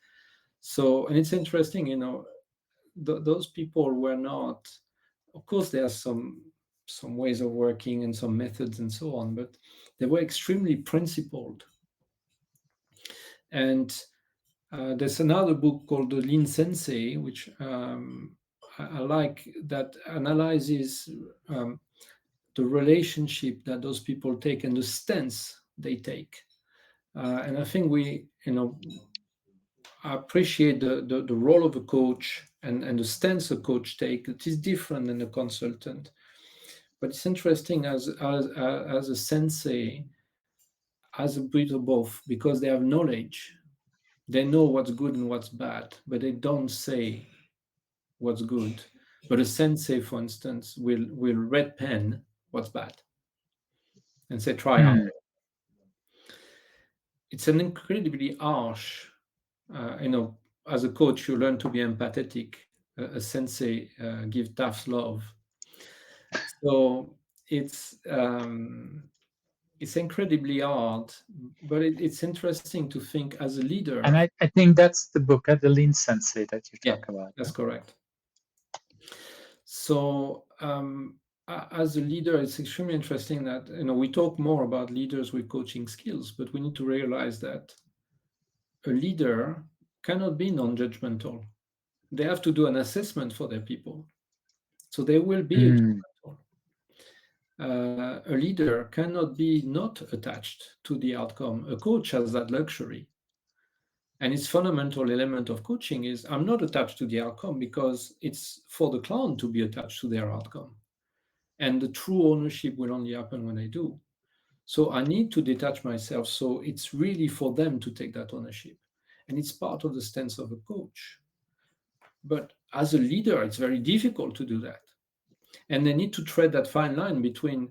So, and it's interesting, those people were not. Of course, there are some ways of working and some methods and so on, but they were extremely principled. And there's another book called The Lean Sensei, which I like, that analyzes the relationship that those people take and the stance they take. And I think I appreciate the role of a coach and the stance a coach take. It is different than a consultant. But it's interesting as a sensei, as a bit of both, because they have knowledge. They know what's good and what's bad, but they don't say what's good. But a sensei, for instance, will red pen what's bad and say try harder. It's an incredibly harsh, as a coach, you learn to be empathetic. A sensei give tough love. So it's incredibly hard, but it's interesting to think as a leader. And I think that's the book, The Lean Sensei, that you Yeah, talk about. that's correct. So as a leader, it's extremely interesting that we talk more about leaders with coaching skills, but we need to realize that a leader cannot be non-judgmental. They have to do an assessment for their people, so they will be judgmental. A leader cannot be not attached to the outcome. A coach has that luxury. And its fundamental element of coaching is I'm not attached to the outcome, because it's for the client to be attached to their outcome. And the true ownership will only happen when I do. So I need to detach myself. So it's really for them to take that ownership. And it's part of the stance of a coach. But as a leader, it's very difficult to do that. And they need to tread that fine line between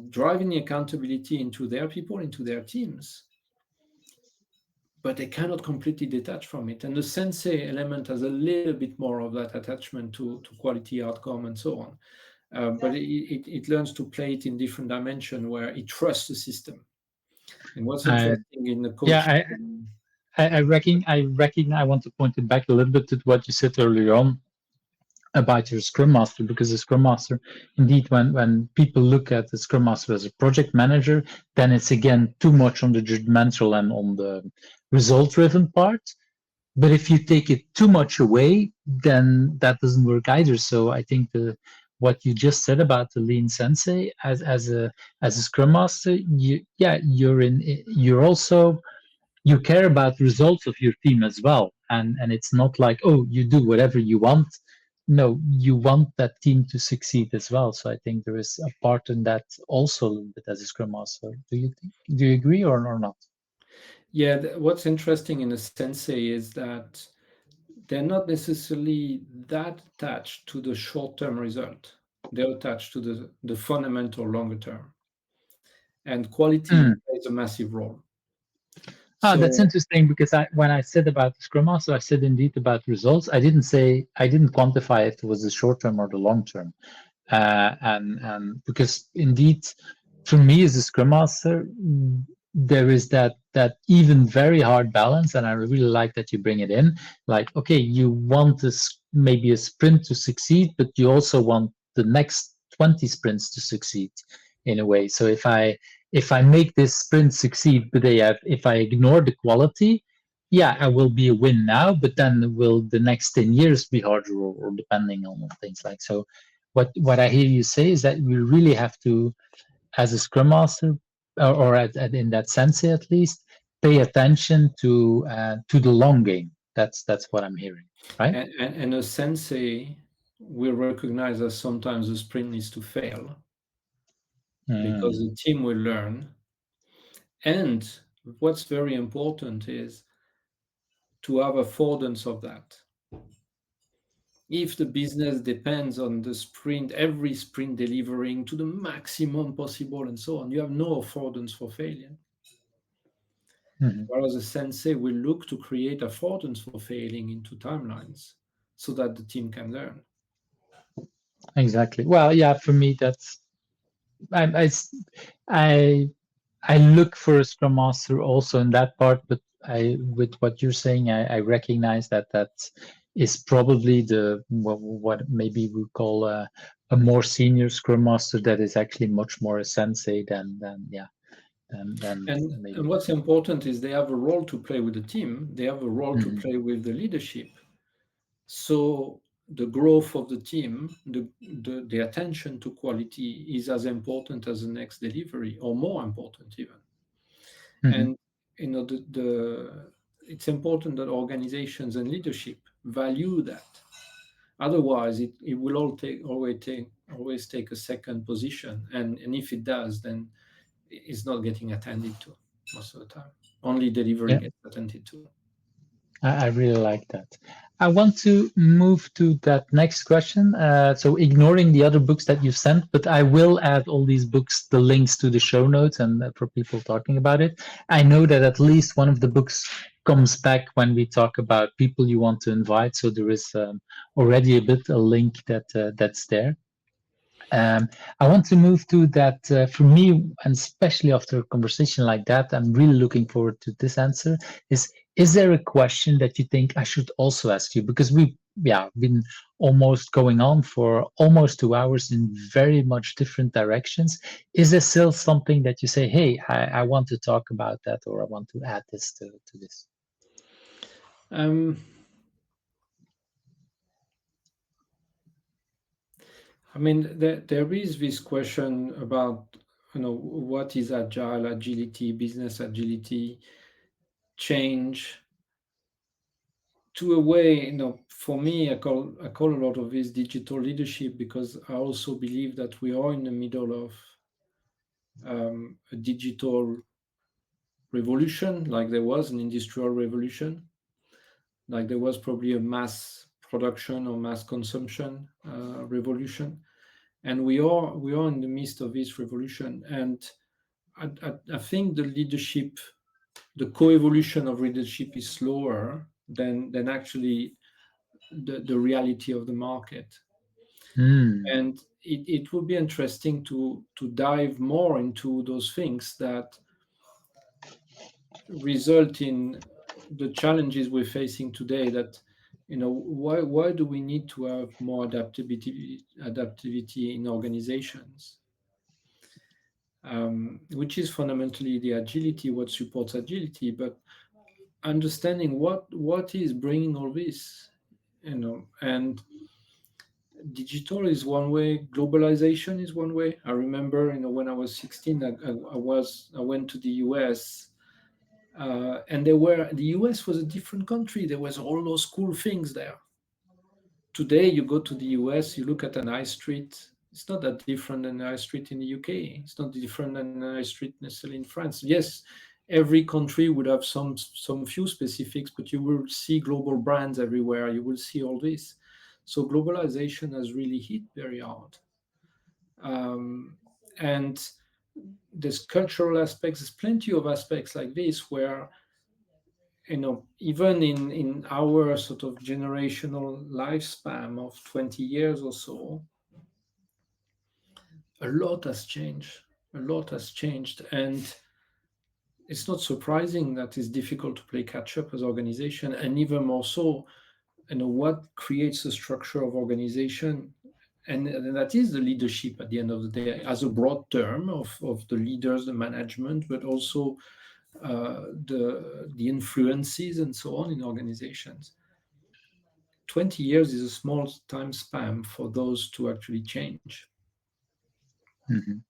driving the accountability into their people, into their teams, but they cannot completely detach from it. And the sensei element has a little bit more of that attachment to quality outcome and so on. But it learns to play it in different dimension where it trusts the system. And what's interesting in the coach... Yeah, I reckon I want to point it back a little bit to what you said earlier on about your Scrum Master, because the Scrum Master, indeed, when people look at the Scrum Master as a project manager, then it's again too much on the judgmental and on the result-driven part. But if you take it too much away, then that doesn't work either. So I think what you just said about the Lean Sensei as a Scrum Master, you care about the results of your team as well, and it's not like, oh, you do whatever you want. No, you want that team to succeed as well. So I think there is a part in that also a little bit as a Scrum Master. Do you agree or not? Yeah, what's interesting in a sensei is that they're not necessarily that attached to the short-term result. They're attached to the fundamental longer term. And quality plays a massive role. That's interesting, because when I said about the Scrum Master, I said indeed about results. I didn't quantify if it was the short term or the long term. And because indeed, for me as a Scrum Master, there is that even very hard balance, and I really like that you bring it in. Like, okay, you want maybe a sprint to succeed, but you also want the next 20 sprints to succeed in a way. So if I make this sprint succeed, but if I ignore the quality, yeah, I will be a win now, but then will the next 10 years be harder, or depending on things like so. What I hear you say is that we really have to, as a Scrum Master, or in that sense at least, pay attention to the long game. That's what I'm hearing, right? And a sensei will recognize that sometimes the sprint needs to fail because the team will learn. And what's very important is to have affordance of that. If the business depends on the sprint, every sprint delivering to the maximum possible and so on, you have no affordance for failure. Whereas a sensei will look to create affordance for failing into timelines so that the team can learn. Exactly. Well, yeah, for me, that's I look for a Scrum Master also in that part, but with what you're saying, I recognize that is probably what maybe we call a more senior Scrum Master that is actually much more a sensei than than And maybe. what's important is they have a role to play with the team. They have a role to Mhm. play with the leadership. So the growth of the team, the attention to quality is as important as the next delivery, or more important even. Mhm. And it's important that organizations and leadership value that. Otherwise, it will always take a second position, and if it does, then it's not getting attended to most of the time. Only delivery Yeah. gets attended to. I really like that. I want to move to that next question. So ignoring the other books that you sent, but I will add all these books, the links to the show notes and for people talking about it. I know that at least one of the books comes back when we talk about people you want to invite. So there is already a bit a link that's there. I want to move to that for me, and especially after a conversation like that, I'm really looking forward to this answer. Is there a question that you think I should also ask you? Because we've been almost going on for almost 2 hours in very much different directions. Is there still something that you say, hey, I want to talk about that, or I want to add this to this? Um, I mean, there is this question about, what is agile, agility, business agility, change, to a way, for me, I call a lot of this digital leadership, because I also believe that we are in the middle of a digital revolution, like there was an industrial revolution, like there was probably a mass production or mass consumption revolution, and we are in the midst of this revolution. And I think the leadership, the co-evolution of leadership is slower than actually the reality of the market. Hmm. And it would be interesting to dive more into those things that result in the challenges we're facing today. That, why do we need to have more adaptivity in organizations, which is fundamentally the agility, what supports agility, but understanding what is bringing all this, and digital is one way, globalization is one way. I remember, when I was 16, I went to the US, and the US was a different country. There was all those cool things there. Today, you go to the US, you look at an high street. It's not that different than the high street in the UK. It's not different than the high street necessarily in France. Yes, every country would have some few specifics, but you will see global brands everywhere. You will see all this. So globalization has really hit very hard. Um, and there's cultural aspects. There's plenty of aspects like this where, even in our sort of generational lifespan of 20 years or so, a lot has changed. A lot has changed. And it's not surprising that it's difficult to play catch up as organization. And even more so, what creates the structure of organization. And that is the leadership at the end of the day, as a broad term of the leaders, the management, but also the influences and so on in organizations. 20 years is a small time span for those to actually change. Mhm.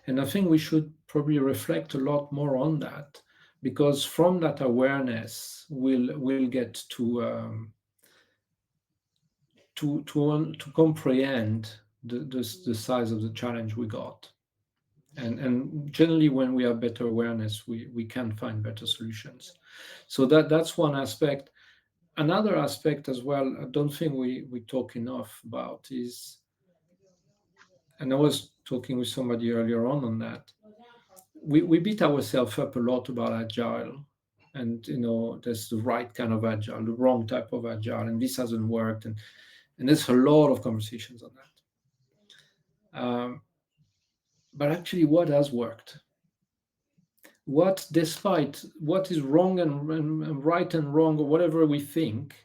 And I think we should probably reflect a lot more on that, because from that awareness, we'll get to comprehend the size of the challenge we got. And generally, when we have better awareness, we can find better solutions. So that's one aspect. Another aspect as well, I don't think we talk enough about is, and I was talking with somebody earlier on that, we beat ourselves up a lot about agile, and there's the right kind of agile, the wrong type of agile, and this hasn't worked, and there's a lot of conversations on that. But actually, what has worked? What, despite what is wrong and right and wrong, or whatever we think,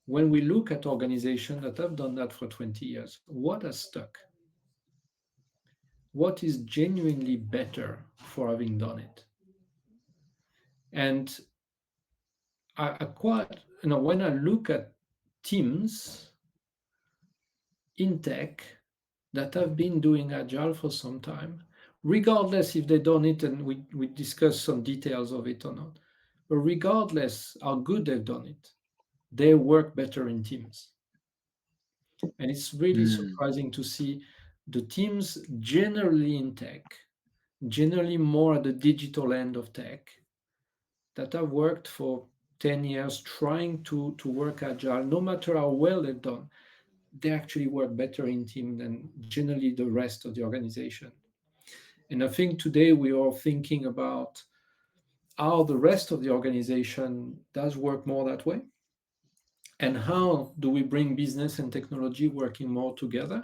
when we look at organizations that have done that for 20 years, what has stuck? what is genuinely better for having done it. And I quite, when I look at teams in tech that have been doing agile for some time, regardless if they've done it, and we discuss some details of it or not, but regardless how good they've done it, they work better in teams. And it's really Mm. surprising to see the teams generally in tech, generally more at the digital end of tech, that have worked for 10 years trying to work agile, no matter how well they've done, they actually work better in team than generally the rest of the organization. And I think today we are thinking about how the rest of the organization does work more that way, and how do we bring business and technology working more together.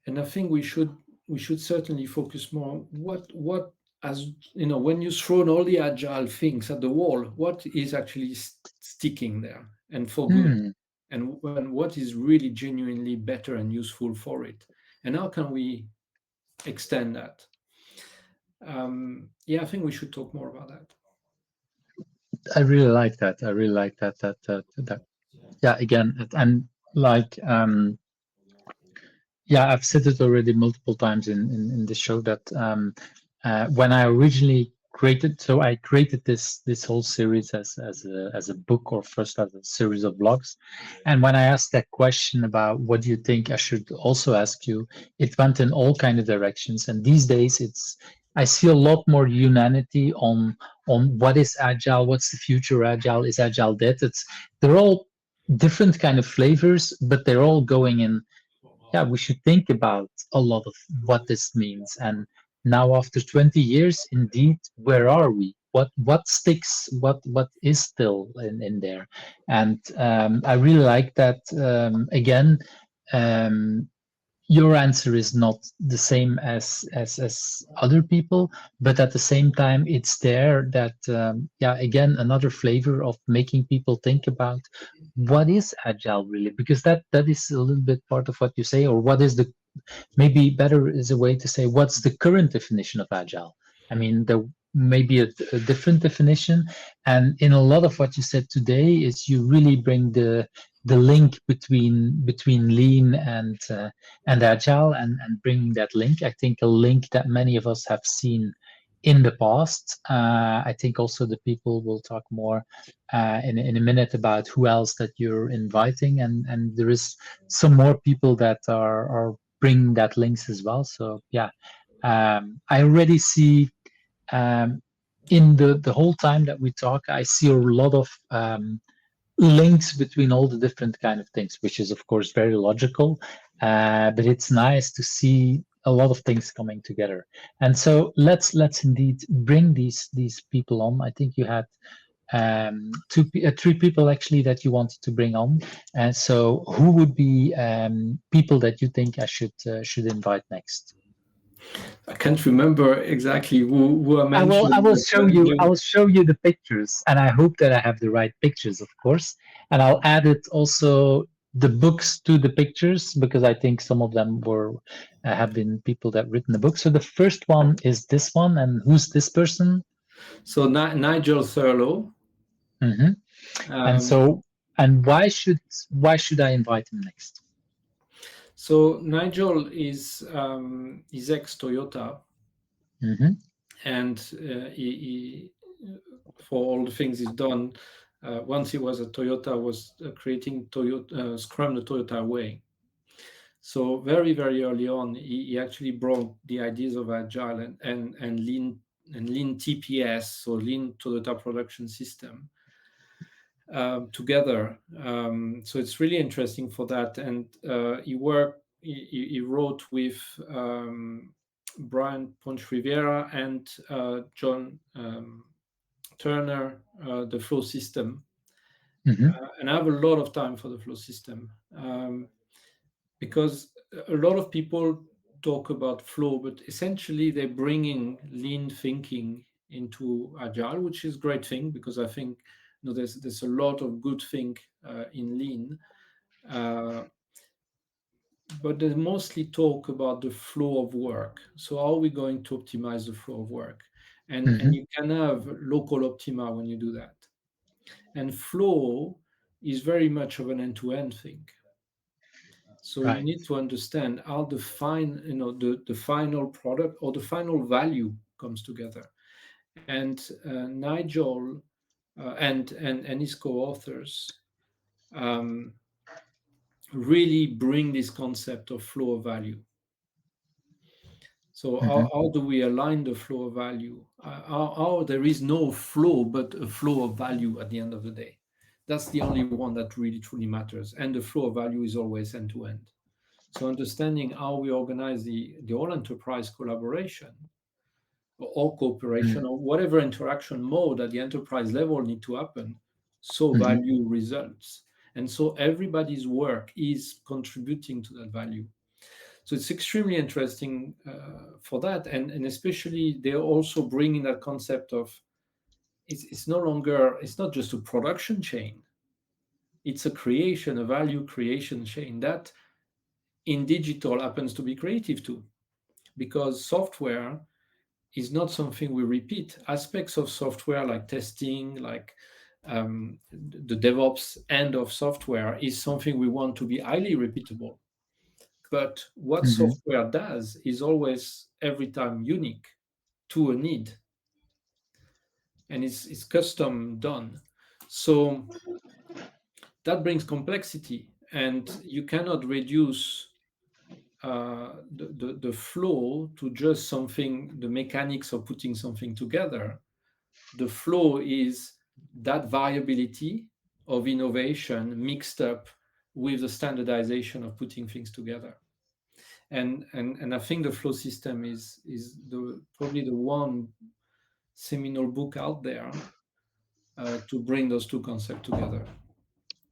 And I think we should certainly focus more on what as when you throw all the agile things at the wall, what is actually sticking there and for good, Mm. and what is really genuinely better and useful for it, and how can we extend that. Yeah, I think we should talk more about that. I really like that. I really like that. Yeah, again, and like yeah, I've said it already multiple times in the show that when I originally created, so I created this whole series as a book, or first as a series of blogs. And when I asked that question about what do you think I should also ask you, it went in all kind of directions. And these days, I see a lot more unanimity on what is agile, what's the future agile, is agile dead? They're all different kind of flavors, but they're all going in, yeah, we should think about a lot of what this means. And now, after 20 years, indeed, where are we? What sticks? What is still in there? And I really like that. Again, um, your answer is not the same as other people, but at the same time, it's there that yeah, again, another flavor of making people think about what is agile really, because that is a little bit part of what you say, or what is the, maybe better is a way to say, what's the current definition of agile? I mean, there may be a different definition, and in a lot of what you said today is you really bring the link between lean and agile, and bringing that link. I think a link that many of us have seen in the past. I think also the people will talk more in a minute about who else that you're inviting, and there is some more people that are bring that links as well. So yeah, I already see um, in the whole time that we talk, I see a lot of links between all the different kind of things, which is of course very logical. But it's nice to see a lot of things coming together. And so let's indeed bring these people on. I think you had three people actually that you wanted to bring on. And so who would be people that you think I should invite next? I can't remember exactly who I I mentioned, will but show you, I will show you the pictures, and I hope that I have the right pictures, of course. And I'll add it also the books to the pictures, because I think some of them were have been people that written the book. So the first one is this one, and who's this person? so Nigel Thurlow. Hmm. And Um, so, and why should I invite him next? so Nigel is ex Toyota, Hmm. and he for all the things he's done. Once he was at Toyota, was creating Toyota Scrum the Toyota way. So very very early on, he actually brought the ideas of agile and lean TPS, so lean Toyota production system, together. So it's really interesting for that. And he wrote with Brian Ponch Rivera and John Turner, the flow system. Hmm. And I have a lot of time for the flow system, because a lot of people talk about flow, but essentially they're bringing lean thinking into agile, which is a great thing, because I think there's a lot of good thing in lean. Uh, but they mostly talk about the flow of work. So how are we going to optimize the flow of work? And you can have local optima when you do that. And flow is very much of an end-to-end thing. So you Right. need to understand how the final product or the final value comes together. And Nigel and his co-authors um, really bring this concept of flow of value. So Hmm. how do we align the flow of value? How there is no flow but a flow of value at the end of the day. That's the only one that really truly matters. And the flow of value is always end to end. So understanding how we organize the whole enterprise collaboration or cooperation or whatever interaction mode at the enterprise level need to happen, so Hmm. value results. And so everybody's work is contributing to that value. So it's extremely interesting for that. And especially they're also bringing that concept of it's no longer, it's not just a production chain, it's a creation, a value creation chain that in digital happens to be creative too, because software is not something we repeat. Aspects of software like testing, like the DevOps end of software is something we want to be highly repeatable. But what Hmm. software does is always every time unique to a need, and it's custom done. So that brings complexity, and you cannot reduce the flow to just something, the mechanics of putting something together. The flow is that variability of innovation mixed up with the standardization of putting things together. And I think the flow system is probably the one seminal book out there to bring those two concepts together.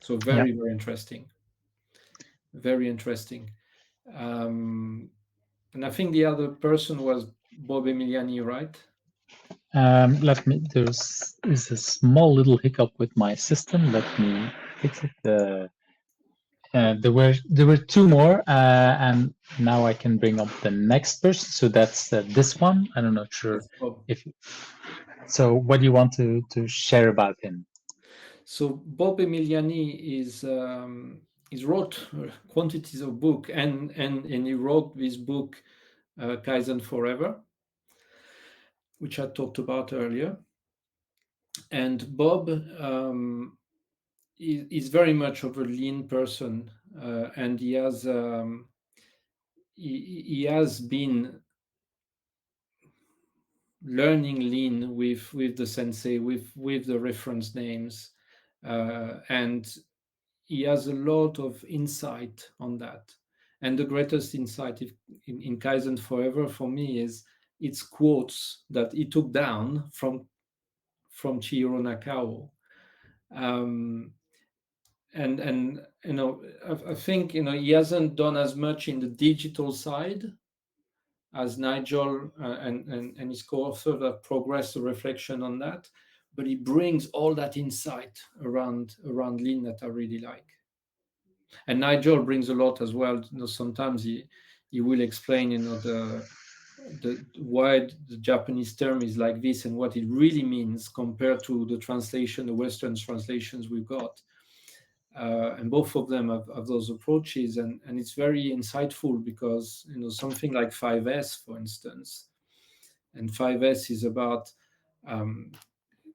So Yeah. very interesting, very interesting. Um, and I think the other person was Bob Emiliani, right? Let me. There's is a small little hiccup with my system. Let me fix it. There were two more, and now I can bring up the next person. So that's this one. I'm not sure That's Bob. if. So, what do you want to share about him? So Bob Emiliani is wrote quantities of book, and he wrote this book Kaizen Forever, which I talked about earlier. And Bob is very much of a lean person, and he has been learning lean with the sensei, with the reference names, and he has a lot of insight on that. And the greatest insight in Kaizen Forever for me is it's quotes that he took down from Chihiro Nakao. Um, and I think he hasn't done as much in the digital side as Nigel and his co-author that progressed the reflection on that, but he brings all that insight around lean that I really like. And Nigel brings a lot as well. Sometimes he will explain the why the Japanese term is like this and what it really means compared to the Western translations we've got. And both of them have those approaches, and it's very insightful because something like 5S, for instance, and 5S is about um,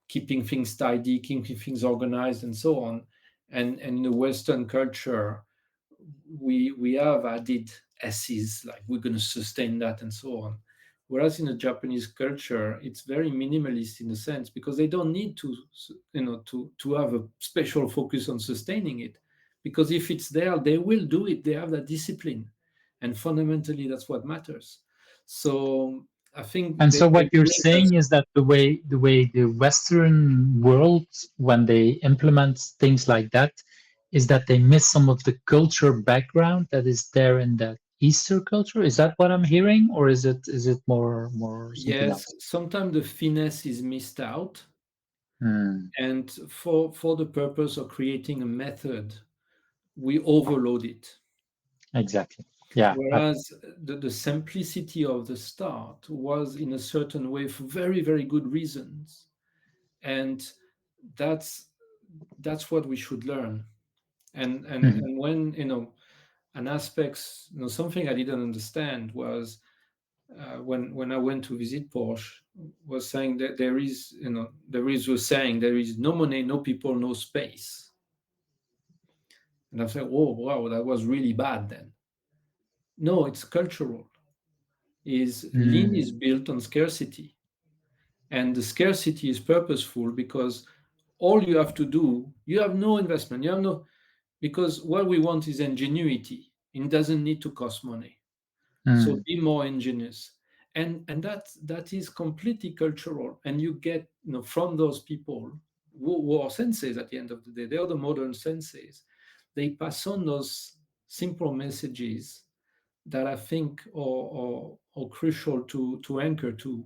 keeping things tidy, keeping things organized, and so on. And in the Western culture, we have added S's like we're going to sustain that and so on. Whereas in the Japanese culture, it's very minimalist in a sense because they don't need to have a special focus on sustaining it, because if it's there, they will do it. They have that discipline, and fundamentally, that's what matters. So I think And so, they what you're bring that. saying is that the way the Western world, when they implement things like that, is that they miss some of the culture background that is there in that Easter culture. Is that what I'm hearing, or is it more something Yes, else? sometimes the finesse is missed out, Hmm, and for the purpose of creating a method, we overload it. exactly. Yeah. Whereas the simplicity of the start was in a certain way for very, very good reasons. And that's what we should learn. Mhm. And when, an aspects, something I didn't understand was when I went to visit Porsche, was saying that was saying there is no money, no people, no space. And I said, oh wow, that was really bad then. No, it's cultural. Is lean is Mm. built on scarcity. And the scarcity is purposeful because all you have to do, you have no investment, you have no, because what we want is ingenuity. It doesn't need to cost money. So Mm. be more ingenious. And that is completely cultural. And you get, from those people who are senseis at the end of the day, they are the modern senseis. They pass on those simple messages that I think are crucial to anchor to.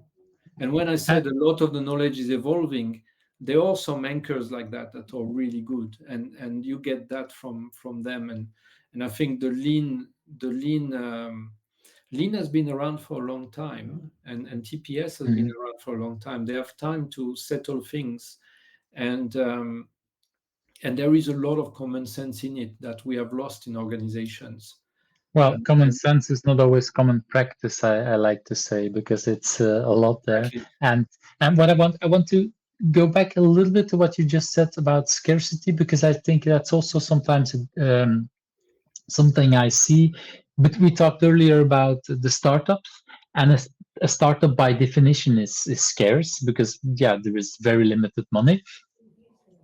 And when I Uh, said a lot of the knowledge is evolving, there are some anchors like that are really good, and you get that from them. And I think the lean has been around for a long time, and TPS has been mhm. around for a long time. They have time to settle things, and there is a lot of common sense in it that we have lost in organizations. Well, common And sense is not always common practice, I like to say, because it's a lot there. exactly. And what I want to go back a little bit to what you just said about scarcity, because I think that's also sometimes something I see. But we talked earlier about the startups, and a startup by definition is scarce because yeah, there is very limited money.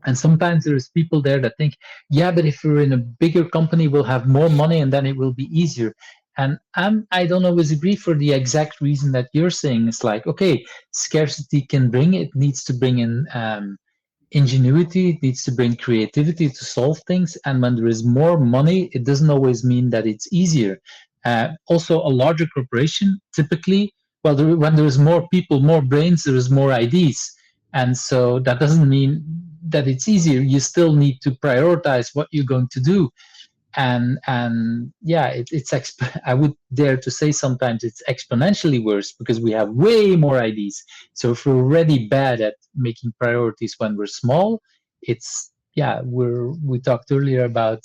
And sometimes there's people there that think, yeah, but if we're in a bigger company, we'll have more money and then it will be easier. And I don't always agree for the exact reason that you're saying. It's like, okay, scarcity can bring, it needs to bring in ingenuity, it needs to bring creativity to solve things. And when there is more money, it doesn't always mean that it's easier. Also, a larger corporation typically, well, when there is more people, more brains, there is more ideas. And so that doesn't mean that it's easier. You still need to prioritize what you're going to do, and yeah, I would dare to say sometimes it's exponentially worse because we have way more ideas. So if we're already bad at making priorities when we're small, it's yeah, we talked earlier about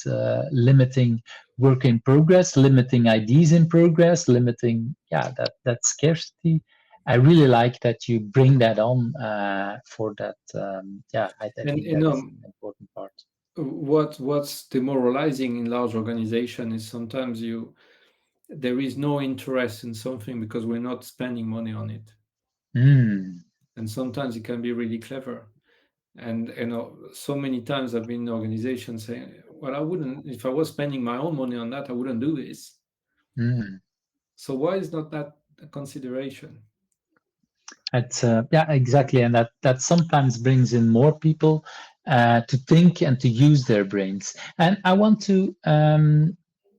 limiting work in progress, limiting ideas in progress, limiting yeah, that scarcity. I really like that you bring that on for that. Yeah, I And think that's an important part. what's demoralizing in large organization is sometimes there is no interest in something because we're not spending money on it. Mm, And sometimes it can be really clever. And so many times I've been in organizations saying, well, I wouldn't, if I was spending my own money on that, I wouldn't do this. mm. So why is not that a consideration? It's yeah, exactly, and that sometimes brings in more people to think and to use their brains. And I want to.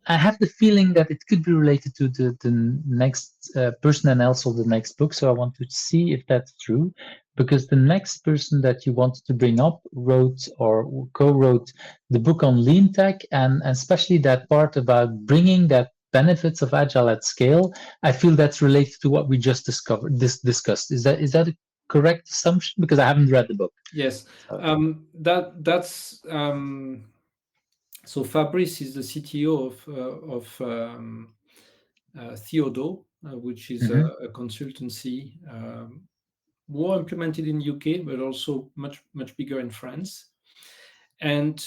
I have the feeling that it could be related to the next person and also the next book. So I want to see if that's true, because the next person that you wanted to bring up wrote or co-wrote the book on lean tech, and especially that part about bringing that benefits of agile at scale. I feel that's related to what we just discussed. Is that a correct assumption? Because I haven't read the book. Yes. So. That's so Fabrice is the CTO of Theodo, which is Mhm. a consultancy more implemented in UK, but also much bigger in France. And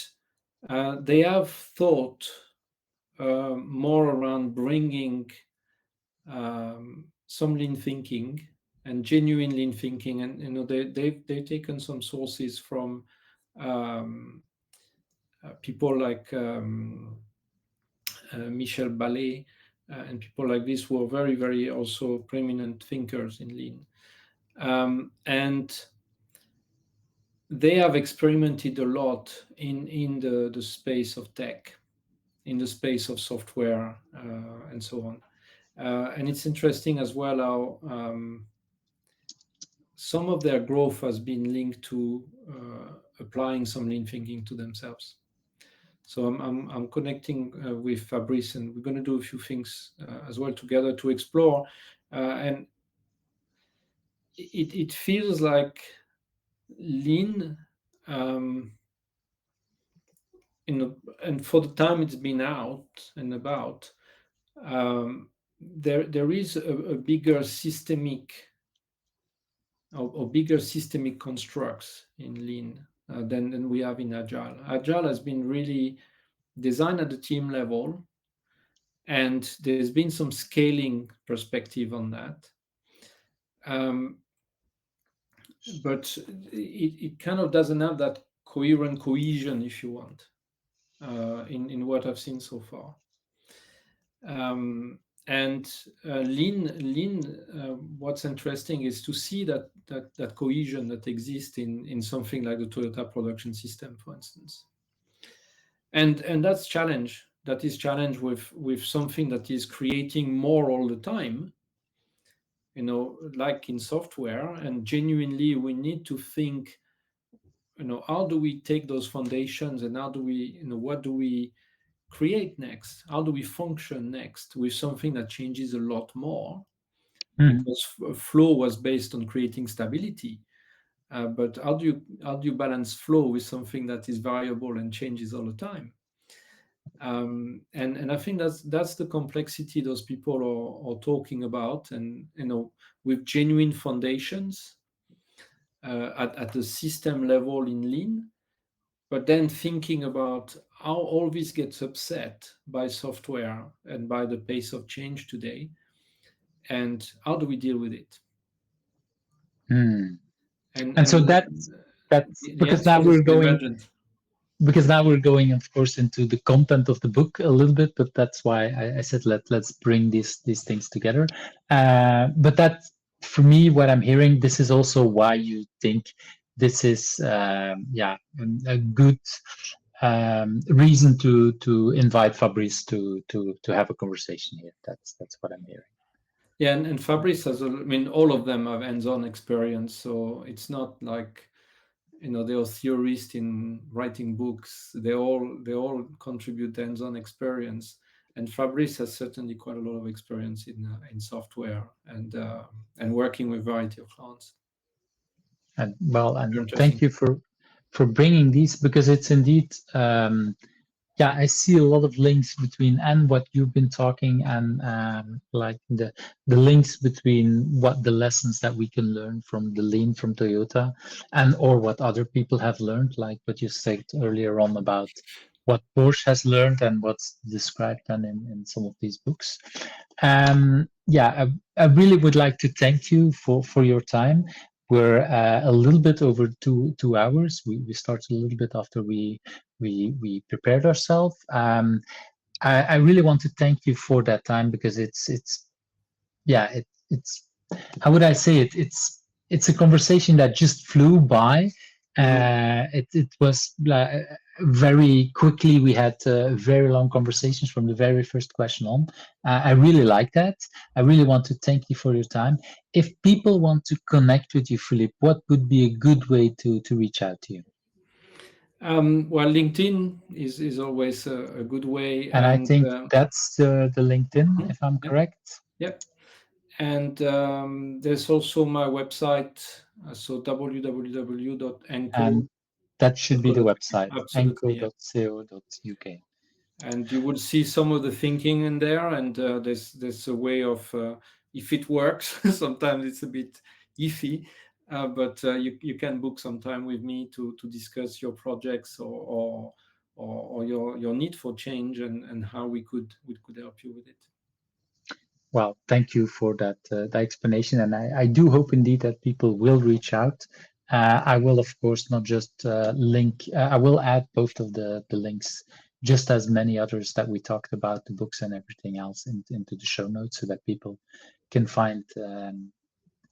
they have thought more around bringing some lean thinking and genuine lean thinking, and they've taken some sources from um, people like Michel Ballet and people like this who are very, very also preeminent thinkers in lean. And they have experimented a lot in the space of tech, in the space of software, and so on. And it's interesting as well how some of their growth has been linked to applying some lean thinking to themselves. So I'm connecting with Fabrice, and we're going to do a few things as well together to explore. And it feels like lean, and for the time it's been out and about, there is a bigger systemic or bigger systemic constructs in lean than we have in agile. Agile has been really designed at the team level, and there's been some scaling perspective on that. Um, but it kind of doesn't have that coherent cohesion, if you want, in what I've seen so far. And lean, what's interesting is to see that cohesion that exists in something like the Toyota production system, for instance. And that's challenge. That is challenge with something that is creating more all the time, like in software. And genuinely, we need to think, how do we take those foundations, and how do we, what do we create next? How do we function next with something that changes a lot more? Because flow was based on creating stability. But how do you balance flow with something that is variable and changes all the time? And I think that's the complexity those people are talking about, and with genuine foundations at the system level in lean, but then thinking about how all this gets upset by software and by the pace of change today, and how do we deal with it? And so that's the because answer now is we're going emergent. of course, into the content of the book a little bit, but that's why I said let's bring these things together. But that, for me, what I'm hearing, this is also why you think this is a good reason to invite Fabrice to have a conversation here. That's what I'm hearing. Yeah, and Fabrice has, all of them have hands-on experience, so it's not like, they are theorists in writing books. They all contribute hands-on experience, and Fabrice has certainly quite a lot of experience in software and working with a variety of clients. And thank Interesting. you for bringing these, because it's indeed I see a lot of links between and what you've been talking, and like the links between what the lessons that we can learn from the lean from Toyota, and or what other people have learned, like what you said earlier on about what Porsche has learned and what's described then in some of these books. I really would like to thank you for your time. We're a little bit over two hours. We started a little bit after we prepared ourselves. I really want to thank you for that time, because it's how would I say it? It's a conversation that just flew by. It was very quickly. We had very long conversations from the very first question on. I really like that. I really want to thank you for your time. If people want to connect with you, Philippe, what would be a good way to reach out to you? Well, LinkedIn is always a good way, And I think that's the LinkedIn, if I'm correct. Yep. And there's also my website, so www.enco. And that should be the website, Absolutely, yeah. enco.co.uk. And you will see some of the thinking in there, and there's a way of, if it works, sometimes it's a bit iffy, but you can book some time with me to discuss your projects or your need for change, and how we could help you with it. Well, thank you for that explanation, and I do hope indeed that people will reach out. I will, of course, not just link. I will add both of the links, just as many others that we talked about, the books and everything else, into the show notes, so that people can find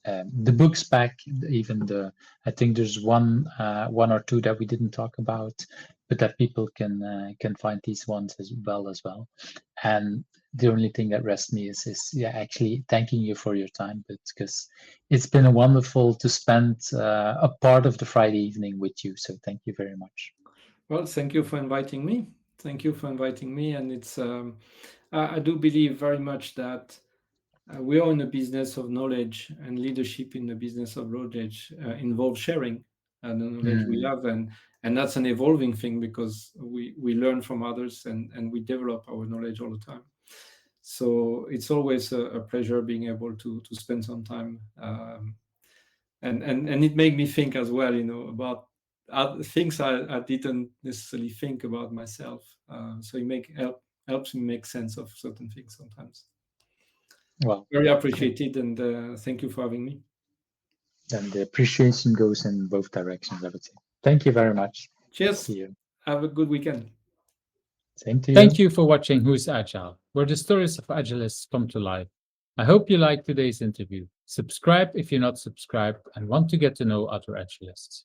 the books back. Even I think there's one or two that we didn't talk about, but that people can find these ones as well. And the only thing that rests me is actually thanking you for your time, but because it's been a wonderful to spend a part of the Friday evening with you. So thank you very much. Well, thank you for inviting me. Thank you for inviting me. And it's I do believe very much that we are in the business of knowledge, and leadership in the business of knowledge involves sharing the knowledge we have, and that's an evolving thing because we learn from others, and we develop our knowledge all the time. So it's always a pleasure being able to spend some time, and it made me think as well, about other things I didn't necessarily think about myself. So helps me make sense of certain things sometimes. Well, Very appreciated, and thank you for having me. then the appreciation goes in both directions, I would say. Thank you very much. Cheers. See you. Have a good weekend. Same to you. Thank you for watching Who's Agile, where the stories of agilists come to life. I hope you liked today's interview. Subscribe if you're not subscribed and want to get to know other agilists.